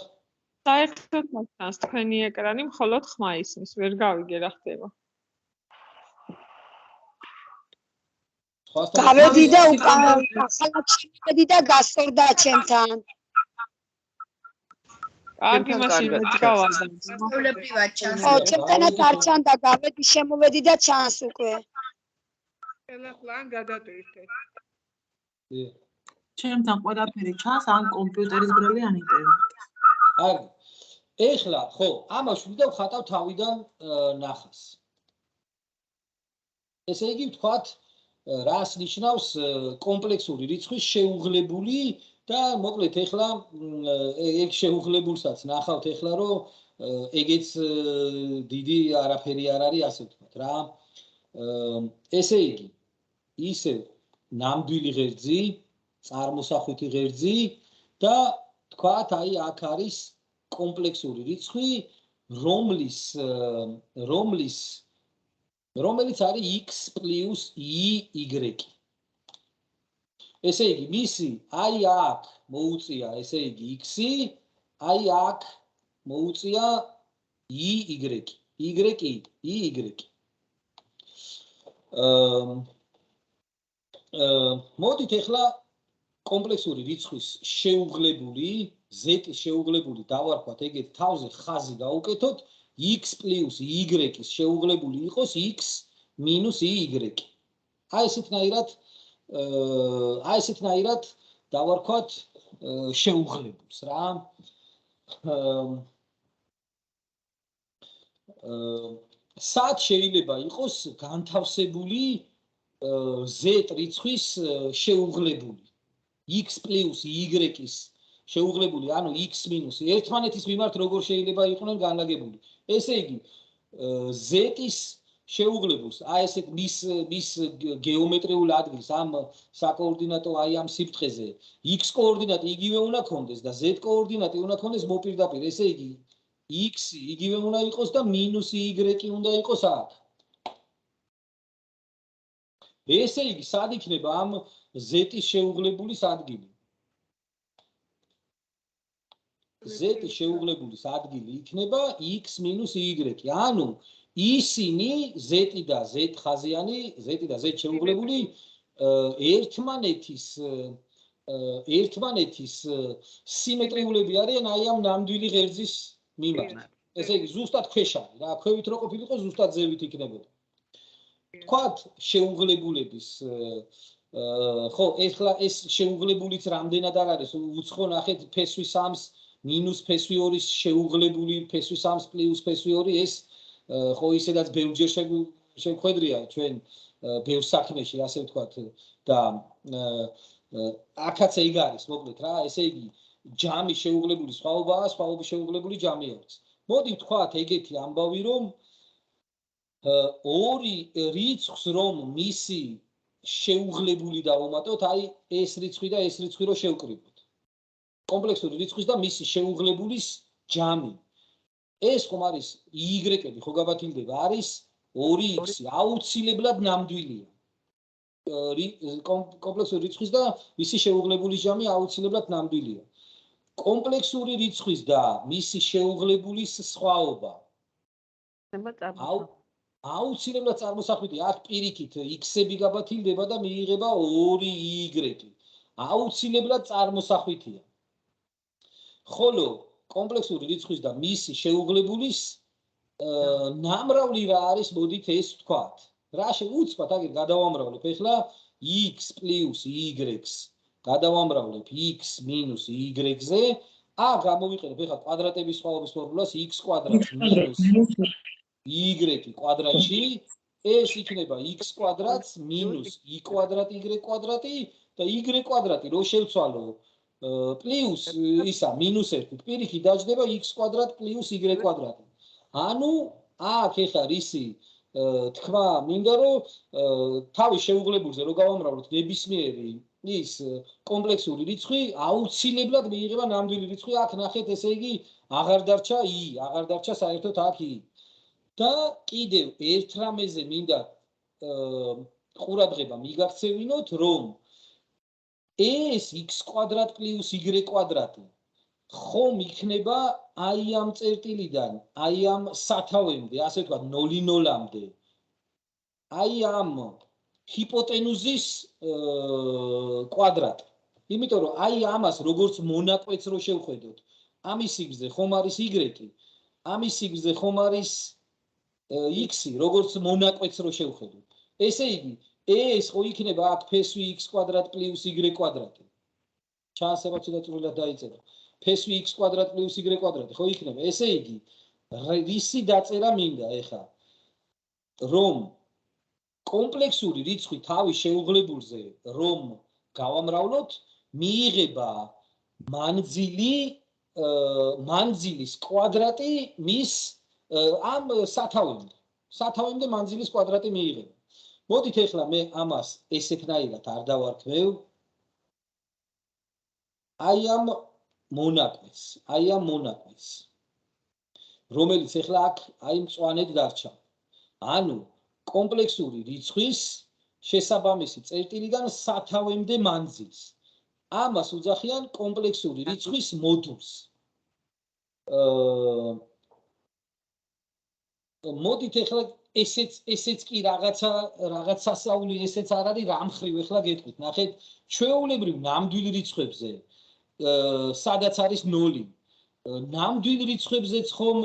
საერთოდ მას თქვენი ეკრანი მხოლოდ ხმა ისმის, ვერ გავიგე რა ხდება. გავედი და ახალ და გასწორდა ჩემთან. კარგი, მაშინ გავარდა. ულებრივად ჩანს. ხო, ჩემთანაც არ ჩანდა, გავედი, შემოვედი და ჩანს უკვე. ხელახლა გადატვირთეთ. ჩემთან ყველაფერი ჩანს, ან კომპიუტერის ბრალი, ან ინტერნეტის. კარგი. ეხლა ხო, ამას ვიდა ვხატავ თავიდან ნახას. ესე იგი ვთქვათ რას ნიშნავს კომპლექსური რიცხვის შეუღლებული და მოკლედ ეხლა ეგ შეუღლებულსაც ნახავთ ეხლა რომ ეგეც დიდი არაფერი არ არის ასე ვთქვათ რა ესე იგი ისევ ნამდვილი ღერძი წარმოსახვითი ღერძი და თქვათ აი აქ არის კომპლექსური რიცხვი რომელიც არის x პლუს y. ესე იგი მისი აი აქ მოუწია ესე იგი x-ი აი აქ მოუწია y. მოდით ეხლა კომპლექსური რიცხვის შეუღლებული z-ის შეუღლებული დავარქვათ ეგეთ თავზე ხაზი გავუკეთოთ x პლუს y-ის შეუღლებული იყოს x მინუს y. აი ესეთნაირად დავარქვათ შეუღლებულს რა. სად შეიძლება იყოს განთავსებული z რიცხვის შეუღლებული x პლუს y-ის შეუღლებული ანუ x მინუს ერთმანეთის მიმართ როგორ შეიძლება იყვნენ განლაგებული ესე იგი z-ის შეუღლებულს აი ესეთ მის გეომეტრიულ ადგილს ამ საკოორდინატო აი ამ სიბრტყეზე x კოორდინატი იგივე უნდა ქონდეს და z კოორდინატი უნდა ქონდეს მოპირდაპირ ესე იგი x იგივე უნდა იყოს და მინუს y უნდა იყოს აქ ესე იგი სად იქნება ამ z-ის შეუღლებულის ადგილი z-ის შეუღლებულის ადგილი იქნება x მინუს y ანუ ისინი z და z ხაზიანი z და z შეუღლებული ერთმანეთის სიმეტრიულები არიან აი ამ ნამდვილი ღერძის მიმართ ესე იგი ზუსტად ქვეშავი რა ქვევით რო ყოფილიყო ზუსტად ზევით იქნებოდა თქვათ შეუღლებულების ხო ეხლა ეს შეუღლებულიც რამდენად არის უცხო ნახეთ ფესვი 3-ს მინუს ფესვი 2-ის შეუღლებული ფესვი 3-ს პლუს ფესვი 2 ეს ხო ისედაც ბევრჯერ შევხვედრია ჩვენ ბევრ საქმეში ასე ვთქვათ და აქაც ეგ არის მოკლედ რა ესე იგი ჯამი შეუღლებული სხვაობაა სხვაობის შეუღლებული ჯამი არის მოდი ვთქვათ ეგეთი ამბავი რომ ორი რიცხვს რომ მისი შეუღლებული დავუმატოთ აი ეს რიცხვი და ეს რიცხვი რო შევკრიბოთ კომპლექსური რიცხვის და მისი შეუღლებულის ჯამი ეს ხომ არის y-ები ხო გაბათილდება არის 2x აუცილებლად ნამდვილია კომპლექსური რიცხვის და მისი შეუღლებული ჯამი აუცილებლად ნამდვილია კომპლექსური რიცხვის და მისი შეუღლებულის სხვაობა აუცილებლად წარმოსახვითი აქ პირიქით x-ები გაბათილდება და მიიღება 2y აუცილებლად წარმოსახვითია ხოლო კომპლექსური რიცხვის და მისი შეუღლებულის ნამრავლი რა არის მოდით ეს ვთქვათ რა შეუცვლად აგერ გადავამრავლებ ეხლა x პლუს y-ს გადავამრავლებ x მინუს y-ზე გამოვიყენებ ეხლა კვადრატების სხვაობის ფორმულას x კვადრატს მინუს y კვადრატში ეს იქნება x კვადრატს მინუს y კვადრატი y კვადრატი და y კვადრატი რო შევცვალო პლუს ისა მინუს 1 პირიქით დაждდება x კვადრატ პლუს y კვადრატი ანუ აქ ეხლა რისი თქვა მინდა რომ თავის შეუღლებულზე რო გავამრავლოთ ნებისმიერი ის კომპლექსური რიცხვი აუცილებლად მიიღება ნამდვილი რიცხვი აქ ნახეთ ესე იგი აღარ დარჩა აღარ დარჩა საერთოდ აქ და კიდევ ერთ რამეზე მინდა ყურადღება მიგაქცევინოთ რომ ეს x კვადრატ პლუს y კვადრატი ხომ იქნება აი ამ წერტილიდან აი ამ სათავემდე ასე ვთქვათ 0-0-მდე აი ამ ჰიპოტენუზის კვადრატი იმიტომ რომ აი ამას როგორც მონაკვეთს რო შევხედოთ ამის სიგრძე ხომ არის y ამის სიგრძე ხომ არის x-ი როგორც მონაკვეთს რო შევხედოთ ესე იგი ეს ხო იქნება აქ ფესვი x კვადრატ პლუს y კვადრატი ჩაასება ცოტა წვრილად დაიწერო ფესვი x კვადრატ პლუს y კვადრატი ხო იქნება ესე იგი რისი დაწერა მინდა ეხა რომ კომპლექსური რიცხვი თავის შეუღლებულზე რომ გავამრავლოთ, მიიღება მანძილის კვადრატი მის ამ სათავემდე მანძილის კვადრატი მიიღება. მოდით ეხლა მე ამას ესეთნაირად არ დავარქმევ. აი ამ მონაკვეთს, რომელიც ეხლა აქ აი მწვანედ დარჩა. ანუ კომპლექსური რიცხვის შესაბამისი წერტილიდან სათავემდე მანძილს. ამას უძახიან კომპლექსური რიცხვის მოდულს. მოდით ეხლა ესეც კი რაღაცა სასაული ესეც არ არის რა მხრივ ეხლა გეტყვით. ნახეთ, ჩვეულებრივ ნამდვილ რიცხვებზე სადაც არის 0. ნამდვილ რიცხვებზეც ხომ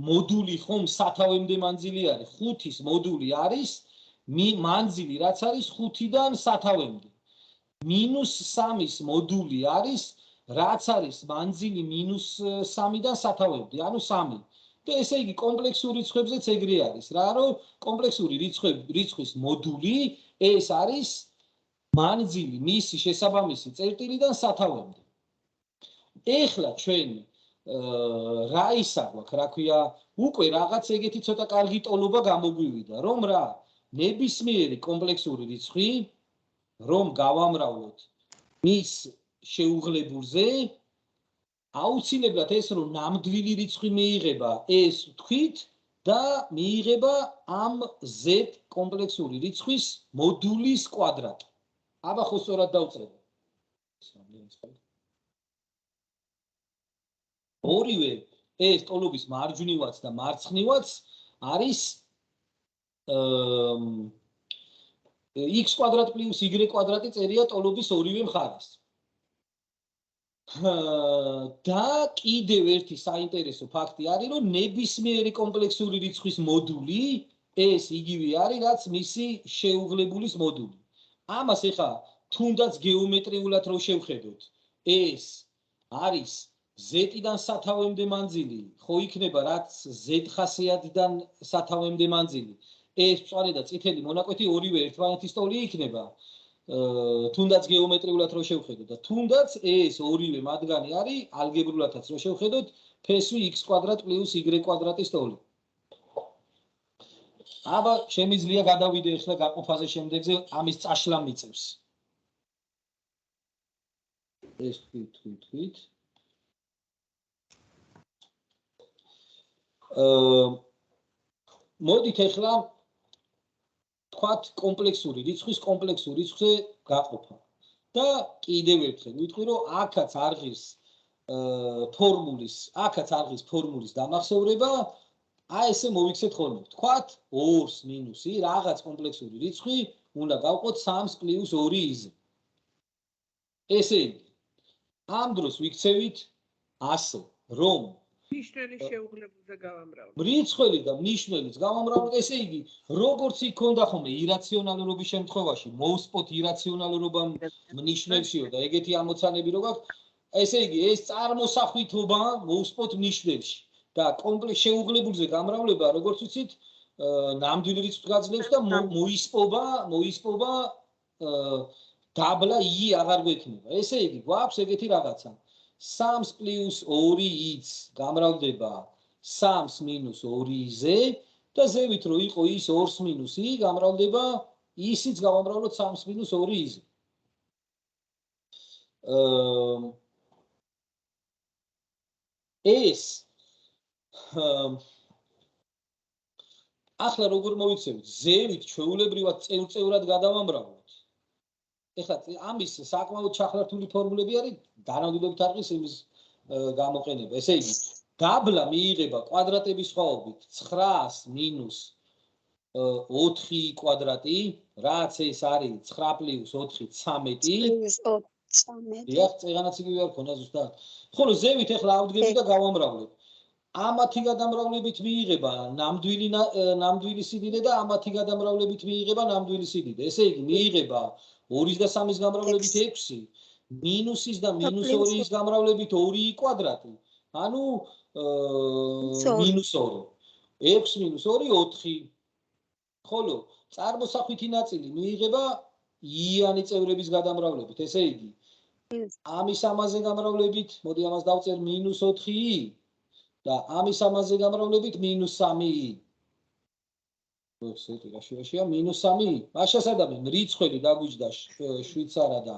მოდული ხომ სათავემდე მანძილი არის. 5-ის მოდული არის მანძილი რაც არის 5-დან სათავემდე. -3-ის მოდული არის რაც არის მანძილი -3-დან სათავემდე, ანუ 3. და ესე იგი კომპლექსური რიცხვებზეც ეგრე არის რა, რომ კომპლექსური რიცხვის მოდული ეს არის მანძილი მისი შესაბამისი წერტილიდან სათავემდე. ეხლა ჩვენ რა ისა გვაქვს, რა ქვია, უკვე რაღაც ეგეთი ცოტა კარგი ტოლობა გამოგვივიდა, რომ რა, ნებისმიერი კომპლექსური რიცხვი, რომ გავამრავლოთ მის შეუღლებულზე, აუცილებლად ეს რომ ნამდვილი რიცხვი მიიღება, ეს ვთქვით და მიიღება ამ z კომპლექსური რიცხვის მოდულის კვადრატი. აბა ხო სწორად დავწერე. ორივე ეს ტოლობის მარჯვნივაც და მარცხნივაც არის x კვადრატ პლუს y კვადრატი წერია ტოლობის ორივე მხარეს. და კიდევ ერთი საინტერესო ფაქტი არის, რომ ნებისმიერი კომპლექსური რიცხვის მოდული ეს იგივე არის, რაც მისი შეუღლებულის მოდული. ამას ეხა თუნდაც გეომეტრიულად რო შევხედოთ, ეს არის z-დან სათავემდე მანძილი, ხო იქნება რაც z ხასიათიდან სათავემდე მანძილი. ეს მწვანე და წითელი მონაკვეთი ორივე ერთმანეთის ტოლი იქნება. თუნდაც გეომეტრიულად რო შევხედოთ და თუნდაც ეს ორივე მათგანი არის ალგებრულადაც რო შევხედოთ ფესვი x კვადრატ პლუს y კვადრატის ტოლი. აბა შემიძლია გადავიდე ახლა გაყოფაზე შემდეგზე ამის წაშლა მიწევს. ეს თქვით. მოდით ახლა თქვათ კომპლექსური რიცხვის კომპლექსური რიცხვზე გაყოფა. და კიდევ ერთხელ ვიტყვი, რომ აქაც არღის ფორმულის დამახსოვრება, აი ესე მოვიქცეთ ხოლმე. თქვათ 2-ს მინუსი რაღაც კომპლექსური რიცხვი უნდა გავყოთ 3-ს პლუს 2-ზე. ესე იგი, ამ დროს ვიქცევით ასე, რომ ნიშნელი შეუღლებულზე გავამრავლოთ. რიცხველი და ნიშნელიც გავამრავლოთ, ესე იგი, როგორც იქონდა ხოლმე ირაციონალურობის შემთხვევაში, მოვსპოთ ირაციონალურობამ ნიშნებშიო და ეგეთი ამოცანები რო გაქვს, ესე იგი, ეს წარმოსახვითობა მოვსპოთ ნიშნებში და კომპლექს შეუღლებულზე გამრავლება, როგორც ვიცით, ნამდვილ რიცხვს გაძლევს და მოისპობა დაბლა i აღარ გვექნება. ესე იგი, გვაქვს ეგეთი რაღაცა. 3-ს პლუს 2-იც გამრავლდება 3-ს მინუს 2-ზე და ზევით რო იყო ის 2-ს მინუს i გამრავლდება ისიც გავამრავლოთ 3-ს მინუს 2-ზე. ეს ახლა როგორ მოვიცევით, ზევით ჩვეულებრივად წევრად გადავამრავლოთ. ეხლა ამის საკმაოდ ჩახლართული ფორმულები არის, განამდვილებით არღის იმის გამოყენება. ესე იგი, დაბლა მიიღება კვადრატების სხვაობით 9-ს მინუს 4 კვადრატი, რაც ეს არის 9 პლუს 4 13. დიახ, წეღანაც იგივე არ ქონა ზუსტად. ხოლო ზევით ეხლა ავდგები და გავამრავლებ. ამათი გადამრავლებით მიიღება ნამდვილი სიდიდე და ამათი გადამრავლებით მიიღება ნამდვილი სიდიდე. ესე იგი, მიიღება 2-ის და 3-ის გამრავლებით 6, მინუსის და მინუს 2-ის გამრავლებით 2i კვადრატი. ანუ -2. 6 - 2 4. ხოლო წარმოსახვითი ნაწილი მიიღება იანი წევრების გადამრავლებით, ესე იგი ამის ამაზე გამრავლებით, მოდი ამას დავწერ -4i და ამის ამაზე გამრავლებით -3i. ესეთი რა შეაშია -3i. მაშა სადამე მრიცხველი დაგვიჯდა შვიცარა და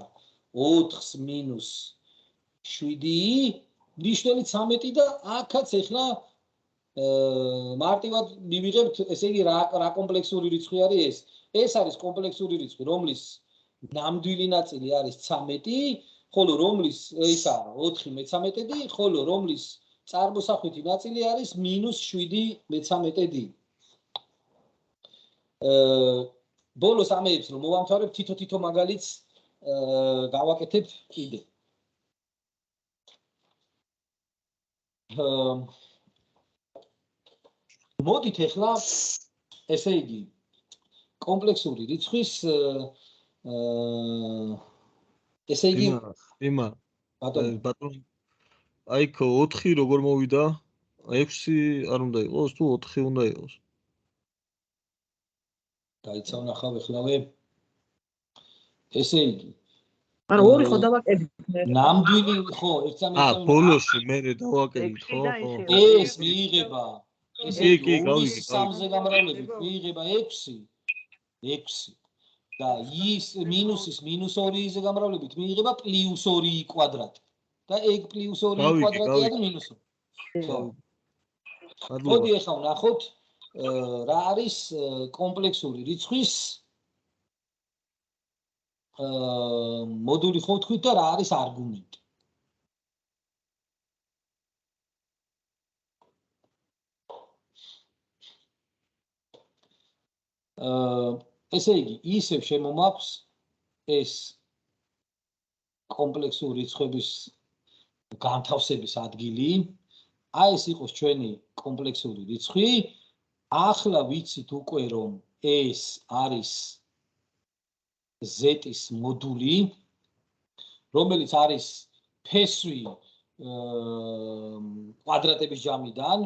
4-ს -7i, ნიშნელი 13 და აქაც ახლა მარტივად მივიღებთ, ესე იგი რა კომპლექსური რიცხვი არის ეს? ეს არის კომპლექსური რიცხვი, რომლის ნამდვილი ნაწილი არის 13, ხოლო რომლის ისა 4-13, ხოლო რომლის წარმოსახვითი ნაწილი არის -7-13. ბოლოს ამეებს რომ მოვამთავრებ თითო მაგალითს გავაკეთებ კიდე. მოდით ახლა ესე იგი კომპლექსური რიცხვის ესე იგი იმა ბატონ აი 4 როგორ მოვიდა 6 არ უნდა იყოს თუ 4 უნდა იყოს დაიცა ვნახავ ეხლავე ესე იგი არა ორი ხო დავაკეთებ ნამდვილი ხო ერთსამე ბოლოში მე დავაკეთებ ხო ეს მიიღება ესე იგი გავიგე 3-ზე გამრავლებით მიიღება 6 და ის მინუსის -2-ზე გამრავლებით მიიღება +2i კვადრატი და ეგ +2i კვადრატი არის -2. ხო. მოდი ახლა ვნახოთ რა არის კომპლექსური რიცხვის მოდული ხო ვთქვით და რა არის არგუმენტი. ესე იგი ისევ შემომაქვს ეს კომპლექსური რიცხვების განთავსების ადგილი. აი ეს იყოს ჩვენი კომპლექსური რიცხვი. ახლა ვიცით უკვე რომ ეს არის z-ის მოდული, რომელიც არის ფესვი კვადრატების ჯამიდან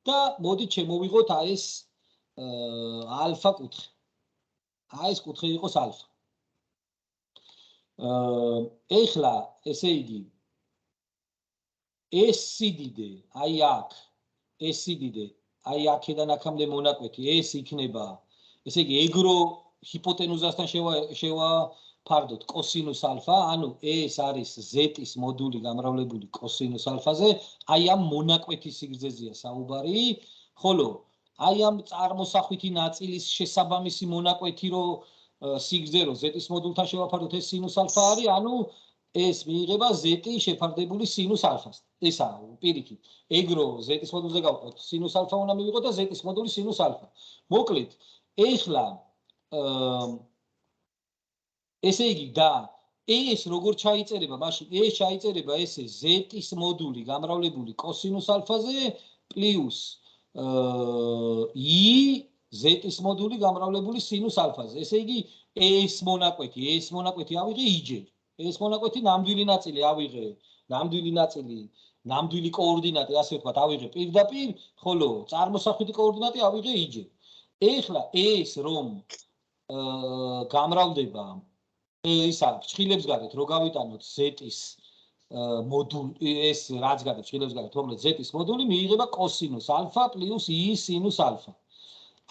და მოდით შემოვიღოთ აი ეს ალფა კუთხე. აი ეს კუთხე იყოს ალფა. ეხლა ესე იგი ეს სიდიდე, აი აქ, ეს სიდიდე, აი აქედან აქამდე მონაკვეთი, ეს იქნება, ესე იგი ეგრო ჰიპოტენუზასთან შევაფარდოთ კოსინუს ალფა, ანუ ეს არის z-ის მოდული გამრავლებული კოსინუს ალფაზე, აი ამ მონაკვეთის სიგრძეზეა საუბარი, ხოლო აი ამ წარმოსახვითი ნაწილის შესაბამისი მონაკვეთი რო სიგრძე რო z-ის მოდულთან შევაფარდოთ ეს სინუს ალფა არის, ანუ ეს მიიღება z შეფარდებული სინუს ალფას. ესა პირიქით. ეგრო z-ის მოდულზე გავყოთ სინუს ალფა უნდა მივიღოთ და z-ის მოდული სინუს ალფა. მოკლედ, ეხლა ესე იგი და ეს როგორ ჩაიწერება, მაშინ ეს ჩაიწერება ესე z-ის მოდული გამრავლებული კოსინუს ალფაზე პლუს i z-ის მოდული გამრავლებული სინუს ალფაზე. ესე იგი ეს მონაკვეთი ავიღე i-ჯერ. ეს მონაკვეთი ნამდვილი ნაწილი ავიღე, ნამდვილი კოორდინატი, ასე ვთქვათ, ავიღე პირდაპირ, ხოლო წარმოსახვითი კოორდინატი ავიღე i-ჯერ. ეხლა ეს რომ გამრავლდება ისა ფრჩხილებს გარეთ რო გავიტანოთ z-ის მოდული, ეს რაც გარეთ ფრჩხილებს გარეთ, რომელიც z-ის მოდული მიიღება კოსინუს ალფა პლუს i სინუს ალფა.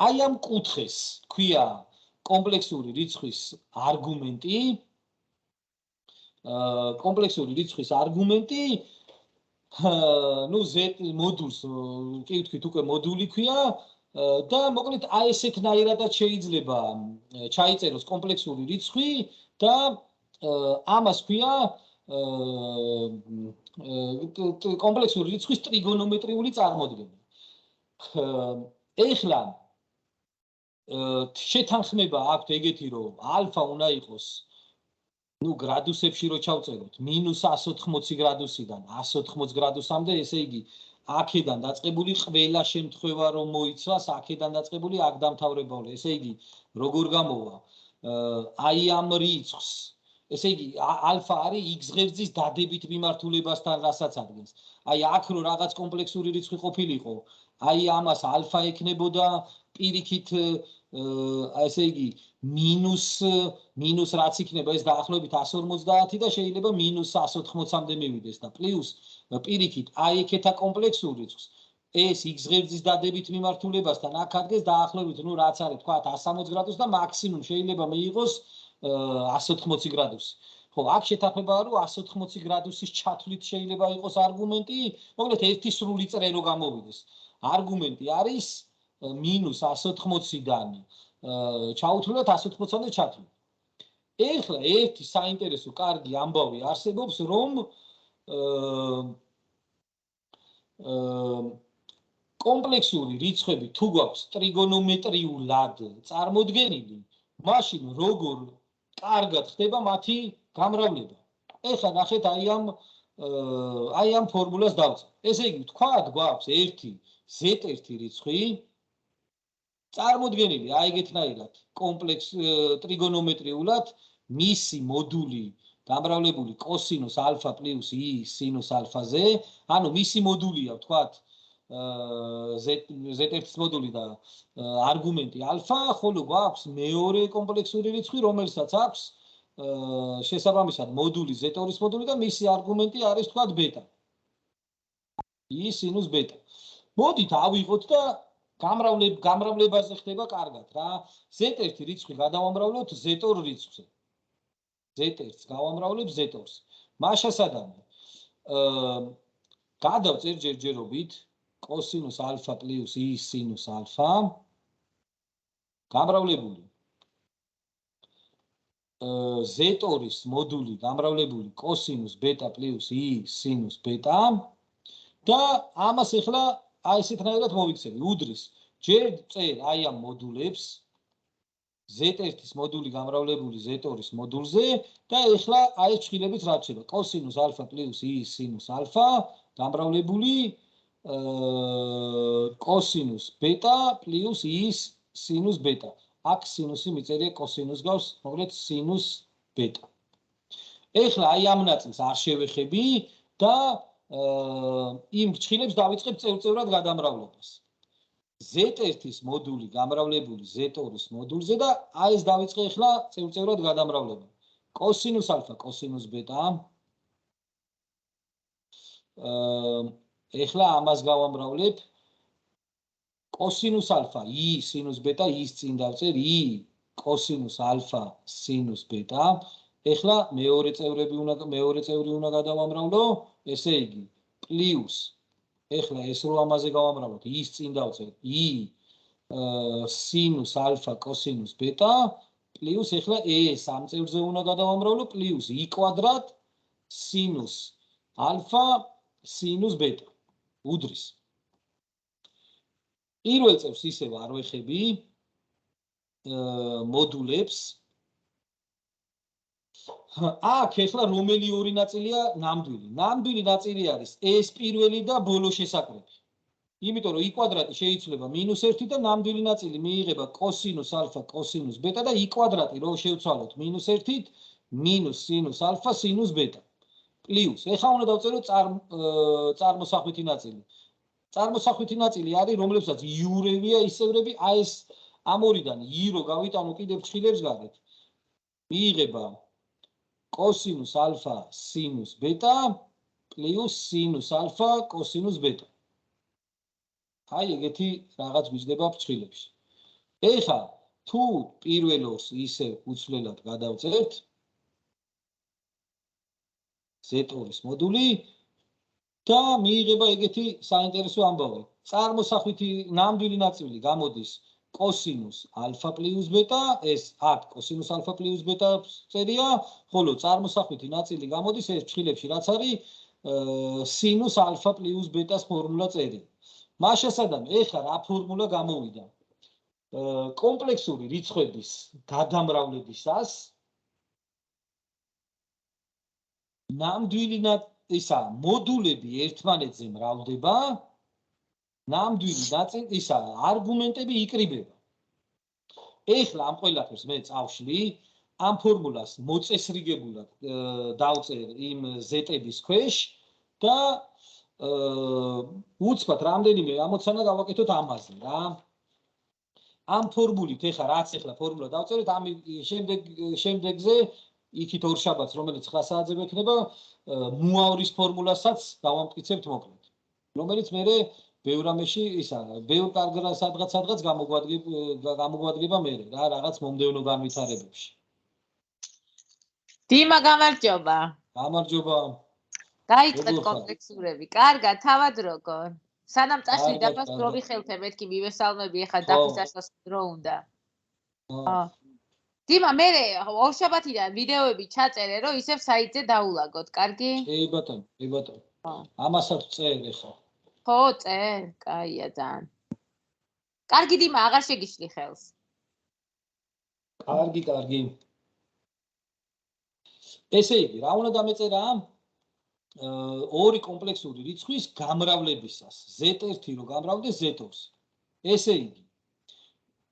აი ამ კუთხეს ქვია კომპლექსური რიცხვის არგუმენტი. კომპლექსური რიცხვის არგუმენტი, ნუ z მოდულს კი ვთქვით უკვე მოდული ქვია და მოკლედ აი ესეთნაირადაც შეიძლება ჩაიწეროს კომპლექსური რიცხვი და ამას ქვია კომპლექსური რიცხვის ტრიგონომეტრიული წარმოდგენა. ეხლა შეთანხმება აქვთ ეგეთი რომ ალფა უნდა იყოს ნუ გრადუსებში რო ჩავწეროთ -180 გრადუსიდან 180 გრადუსამდე, ესე იგი აქედან დაწყებული ყველა შემთხვევა რომ მოიცვას, აქედან დაწყებული აქ დამთავრებული. ესე იგი როგორ გამოვა? აი ამ რიცხვს, ესე იგი ალფა არის x ღერძის დადებით მიმართულებასთან რასაც ადგენს. აი აქ რო რაღაც კომპლექსური რიცხვი ყოფილიყო, აი ამას ალფა ექნებოდა პირიქით ესე იგი მინუს რაც იქნება ეს დაახლოებით 150 და შეიძლება -180-მდე მივიდეს და პლუს პირიქით აი ეკეთა კომპლექსურ რიცხვს ეს x ღერძის დადებით მიმართულებასთან აქ ადგეს დაახლოებით რაც არის თქვა 160 გრადუსი და მაქსიმუმ შეიძლება მიიღოს 180 გრადუსი. ხო, აქ შეთანხმებაა რომ 180 გრადუსის ჩათვლით შეიძლება იყოს არგუმენტი, მოკლედ ერთი სრული წრე რო გამოვიდეს. არგუმენტი არის -180-დან ჩაუთვლათ 180-მდე ჩათვლით. ეხლა ერთი საინტერესო კარგი ამბავი არსებობს, რომ კომპლექსური რიცხვები თუ გვაქვს ტრიგონომეტრიულად წარმოდგენილი, მაშინ როგორ კარგად ხდება მათი გამრავლება. ეხლა ნახეთ აი ამ ფორმულას დავწერთ. ესე იგი თქვათ გვაქვს ერთი z1 რიცხვი წარმოდგენილი აი ეგეთნაირად კომპლექს ტრიგონომეტრიულად მისი მოდული გამრავლებული კოსინუს ალფა პლუს i სინუს ალფაზე, ანუ მისი მოდულია ვთქვათ z1-ის მოდული და არგუმენტი ალფა, ხოლო გვაქვს მეორე კომპლექსური რიცხვი, რომელსაც აქვს შესაბამისად მოდული z2-ის მოდული და მისი არგუმენტი არის თქვათ ბეტა. i სინუს ბეტა. მოდით ავიღოთ და გამრავლებაზე ხდება კარგად რა. z1 რიცხვი გადავამრავლოთ z2 რიცხვზე. z1-ს გავამრავლებ z2-ს. მაშასადამე გადავწერ ჯერჯერობით კოსინუს ალფა პლუს i სინუს ალფა გამრავლებული z2-ის მოდული გამრავლებული კოსინუს ბეტა პლუს i სინუს ბეტა და ამას ახლა აი ესეთნაირად მოვიქცევი უდრის ჯერ წერ აი ამ მოდულებს z1-ის მოდული გამრავლებული z2-ის მოდულზე და ახლა აი ეს ჩხილებით რა რჩება კოსინუს ალფა პლუს i სინუს ალფა გამრავლებული კოსინუს ბეტა პლუს i სინუს ბეტა. აქ სინუსი მიწერია კოსინუს გავს, მოკლედ სინუს ბეტა. ეხლა აი ამ ნაწილს არ შევეხები და იმ ჩხილებს დავიწყებ წევწევრად გადამრავლებას. z1-ის მოდული გამრავლებული z2-ის მოდულზე და აი ეს დავიწყე ახლა წევწევრად გადამრავლება. კოსინუს ალფა კოსინუს ბეტა. ეხლა ამას გავამრავლებ კოსინუს ალფა i სინუს ბეტა i-ს წინ დავწერ i კოსინუს ალფა სინუს ბეტა. ეხლა მეორე წევრი უნდა გადავამრავლო, ესე იგი პლუს ეხლა ეს რო ამაზე გავამრავლოთ i-ს წინ დავწერ i სინუს ალფა კოსინუს ბეტა პლუს ეხლა ეს ამ წევრზე უნდა გადავამრავლო პლუს i კვადრატ სინუს ალფა სინუს ბეტა უდრის. პირველ წევრს ისევ არ ვეხები მოდულებს. აქ ეხლა რომელი ორი ნაწილია ნამდვილი? ნამდვილი ნაწილი არის ეს პირველი და ბოლო შესაკრები. იმიტომ რომ i კვადრატი შეიცვლება -1 და ნამდვილი ნაწილი მიიღება კოსინუს ალფა კოსინუს ბეტა და i კვადრატი რო შევცვალოთ -1 მინუს სინუს ალფა სინუს ბეტა. პლუს ეხლა უნდა დავწერო წარმოსახვითი ნაწილი. წარმოსახვითი ნაწილი არის რომლებსაც იურევია ისევრები აი ეს ამ ორიდან i რო გავიტანო კიდევ ჩხილებს გარეთ მიიღება კოსინუს ალფა სინუს ბეტა პლუს სინუს ალფა კოსინუს ბეტა. აი ეგეთი რაღაც გვიждდება ფრჩხილებში. ეხლა თუ პირველ ორს ისე უცვლელად გადავწერთ z2-ის მოდული და მიიღება ეგეთი საინტერესო ამბავი. წარმოსახვითი ნამდვილი ნაწილი გამოდის კოსინუს ალფა პლუს ბეტა, ეს აქ კოსინუს ალფა პლუს ბეტა წერია, ხოლო წარმოსახვითი ნაწილი გამოდის ეს ჩხილებში რაც არის სინუს ალფა პლუს ბეტას ფორმულა წერია. მაშასადამე ეხლა რა ფორმულა გამოვიდა? კომპლექსური რიცხვების გადამრავლებისას ნამდვილი ისა მოდულები ერთმანეთზე მრავლდება, ნამდვილი ნაწილი ისა არგუმენტები იკრიბება. ეხლა ამ ყველაფერს მე წავშლი, ამ ფორმულას მოწესრიგებულად დავწერ იმ z-ების ქვეშ და უცბად რამდენიმე ამოცანა გავაკეთოთ ამაზე რა. ამ ფორმულით ეხლა რაც ეხლა ფორმულა დავწერეთ, ამ შემდეგზე იქით ორ შაბათს, რომელიც 9 საათზე მექნება, მუავრის ფორმულასაც დავამტკიცებთ მოკლედ. რომელიც მე ბევრ ამაში ისა, ბევრ კარგ სადღაც გამოგვადგება მე რა, რაღაც მომდევნო განვითარებებში. დიმა გამარჯობა. გამარჯობა. დაიწყეთ კომპლექსურები. კარგად, თავად როგორ? სანამ წასვლი დაფას დრო ვიხელთე მეთქი მივესალმები, ახლა დაფის დაშლას დრო უნდა. დიმა, მე ორშაბათიდან ვიდეოები ჩაწერე, რომ ისევ საიტზე დაულაგოთ, კარგი? კი ბატონო, კი ბატონო. ამასაც წერ ახლა. ხო, წერ, კაია ძალიან. კარგი დიმა, აღარ შეგიშლი ხელს. კარგი. ესე იგი, რა უნდა დამეწერა? ორი კომპლექსური რიცხვის გამრავლებისას. Z1 რო გამრავლდეს Z2-ს. ესე იგი,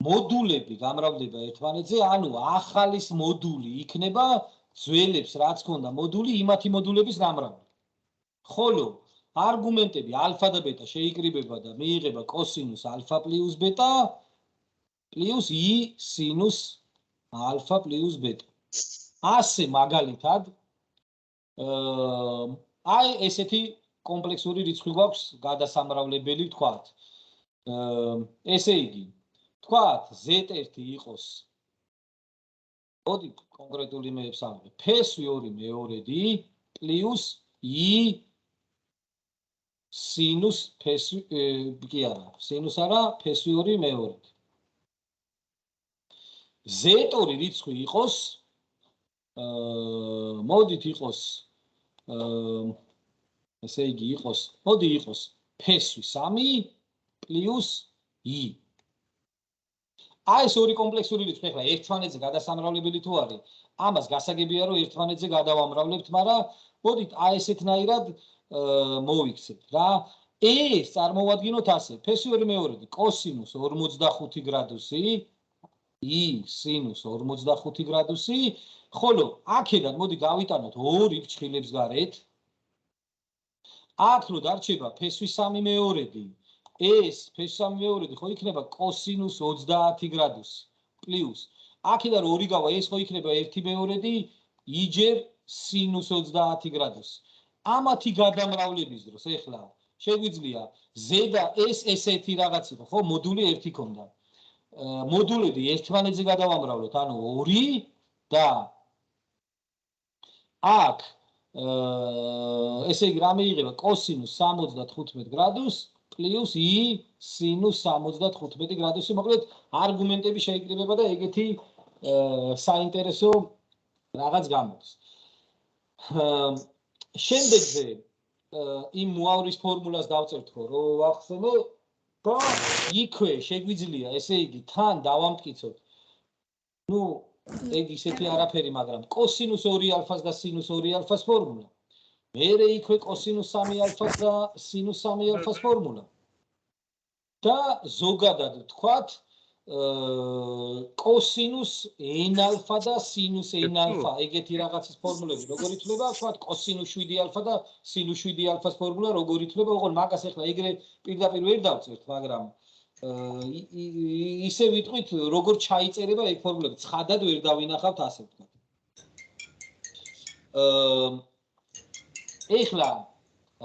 მოდულები გამრავლდება ერთმანეთზე, ანუ ახალის მოდული იქნება ძველებს რაც ქონდა მოდული იმათი მოდულების გამრავლება. ხოლო არგუმენტები ალფა და ბეტა შეიკრიბება და მიიღება კოსინუს ალფა პლუს ბეტა პლუს i სინუს ალფა პლუს ბეტა. ასე მაგალითად აი ესეთი კომპლექსური რიცხვი გვაქვს გადასამრავლებელი ვთქვათ. ესე იგი ვთქვათ Z1 იყოს მოდი კონკრეტული მეებს ავიღე P2 მეორედი პლუს i სინუს კი არა სინუს არა P2 მეორედი. Z2 რიცხვი იყოს მოდით იყოს ესე იგი იყოს მოდი იყოს P3 პლუს i. აი ეს ორი კომპლექსური რიცხვი ახლა ერთმანეთზე გადასამრავლებელი თუ არის, ამას გასაგებია რომ ერთმანეთზე გადავამრავლებთ, მაგრამ მოდით აი ესეთნაირად მოვიქცეთ რა. ეს წარმოვადგინოთ ასე, P2 მეორედი კოსინუს 45 გრადუსი i სინუს 45 გრადუსი, ხოლო აქედან მოდი გავიტანოთ ორი ფრჩხილებს გარეთ. აქ რო დარჩება P3 მეორედი, ეს P3 მეორედი ხო იქნება კოსინუს 30 გრადუსი პლუს აქედან რო ორი გავა, ეს ხო იქნება 1 მეორედი i ჯერ სინუს 30 გრადუსი. ამათი გადამრავლების დროს ეხლა შეგვიძლია ზედა ესეთი რაღაც იყო, ხო, მოდული 1 ქონდა. მოდულები ერთმანეთზე გადავამრავლოთ, ანუ 2 და აქ ესე იგი რა მეიღება კოსინუს 75 გრადუსი პლუს i სინუს 75 გრადუსი, მოკლედ არგუმენტები შეიკრიბება და ეგეთი საინტერესო რაღაც გამოდის. შემდეგზე იმ მუავრის ფორმულას დავწერთ ხო რომ ვახსენო და იქვე შეგვიძლია ესე იგი თან დავამტკიცოთ. ნუ ეგ ისეთი არაფერი, მაგრამ კოსინუს 2 ალფას და სინუს 2 ალფას ფორმულა. მერე იქვე კოსინუს 3 ალფას და სინუს 3 ალფას ფორმულა. და ზოგადად ვთქვათ კოსინუს n ალფა და სინუს n ალფა ეგეთი რაღაცის ფორმულები როგორ ითვლება, ვთქვათ კოსინუს 7 ალფა და სინუს 7 ალფას ფორმულა როგორ ითვლება, ოღონ მაგას ახლა ეგრე პირდაპირ ვერ დავწერთ, მაგრამ ისე ვიტყვით როგორ ჩაიწერება ეგ ფორმულები, ცხადად ვერ დავინახავთ ასე ვთქვათ. ეხლა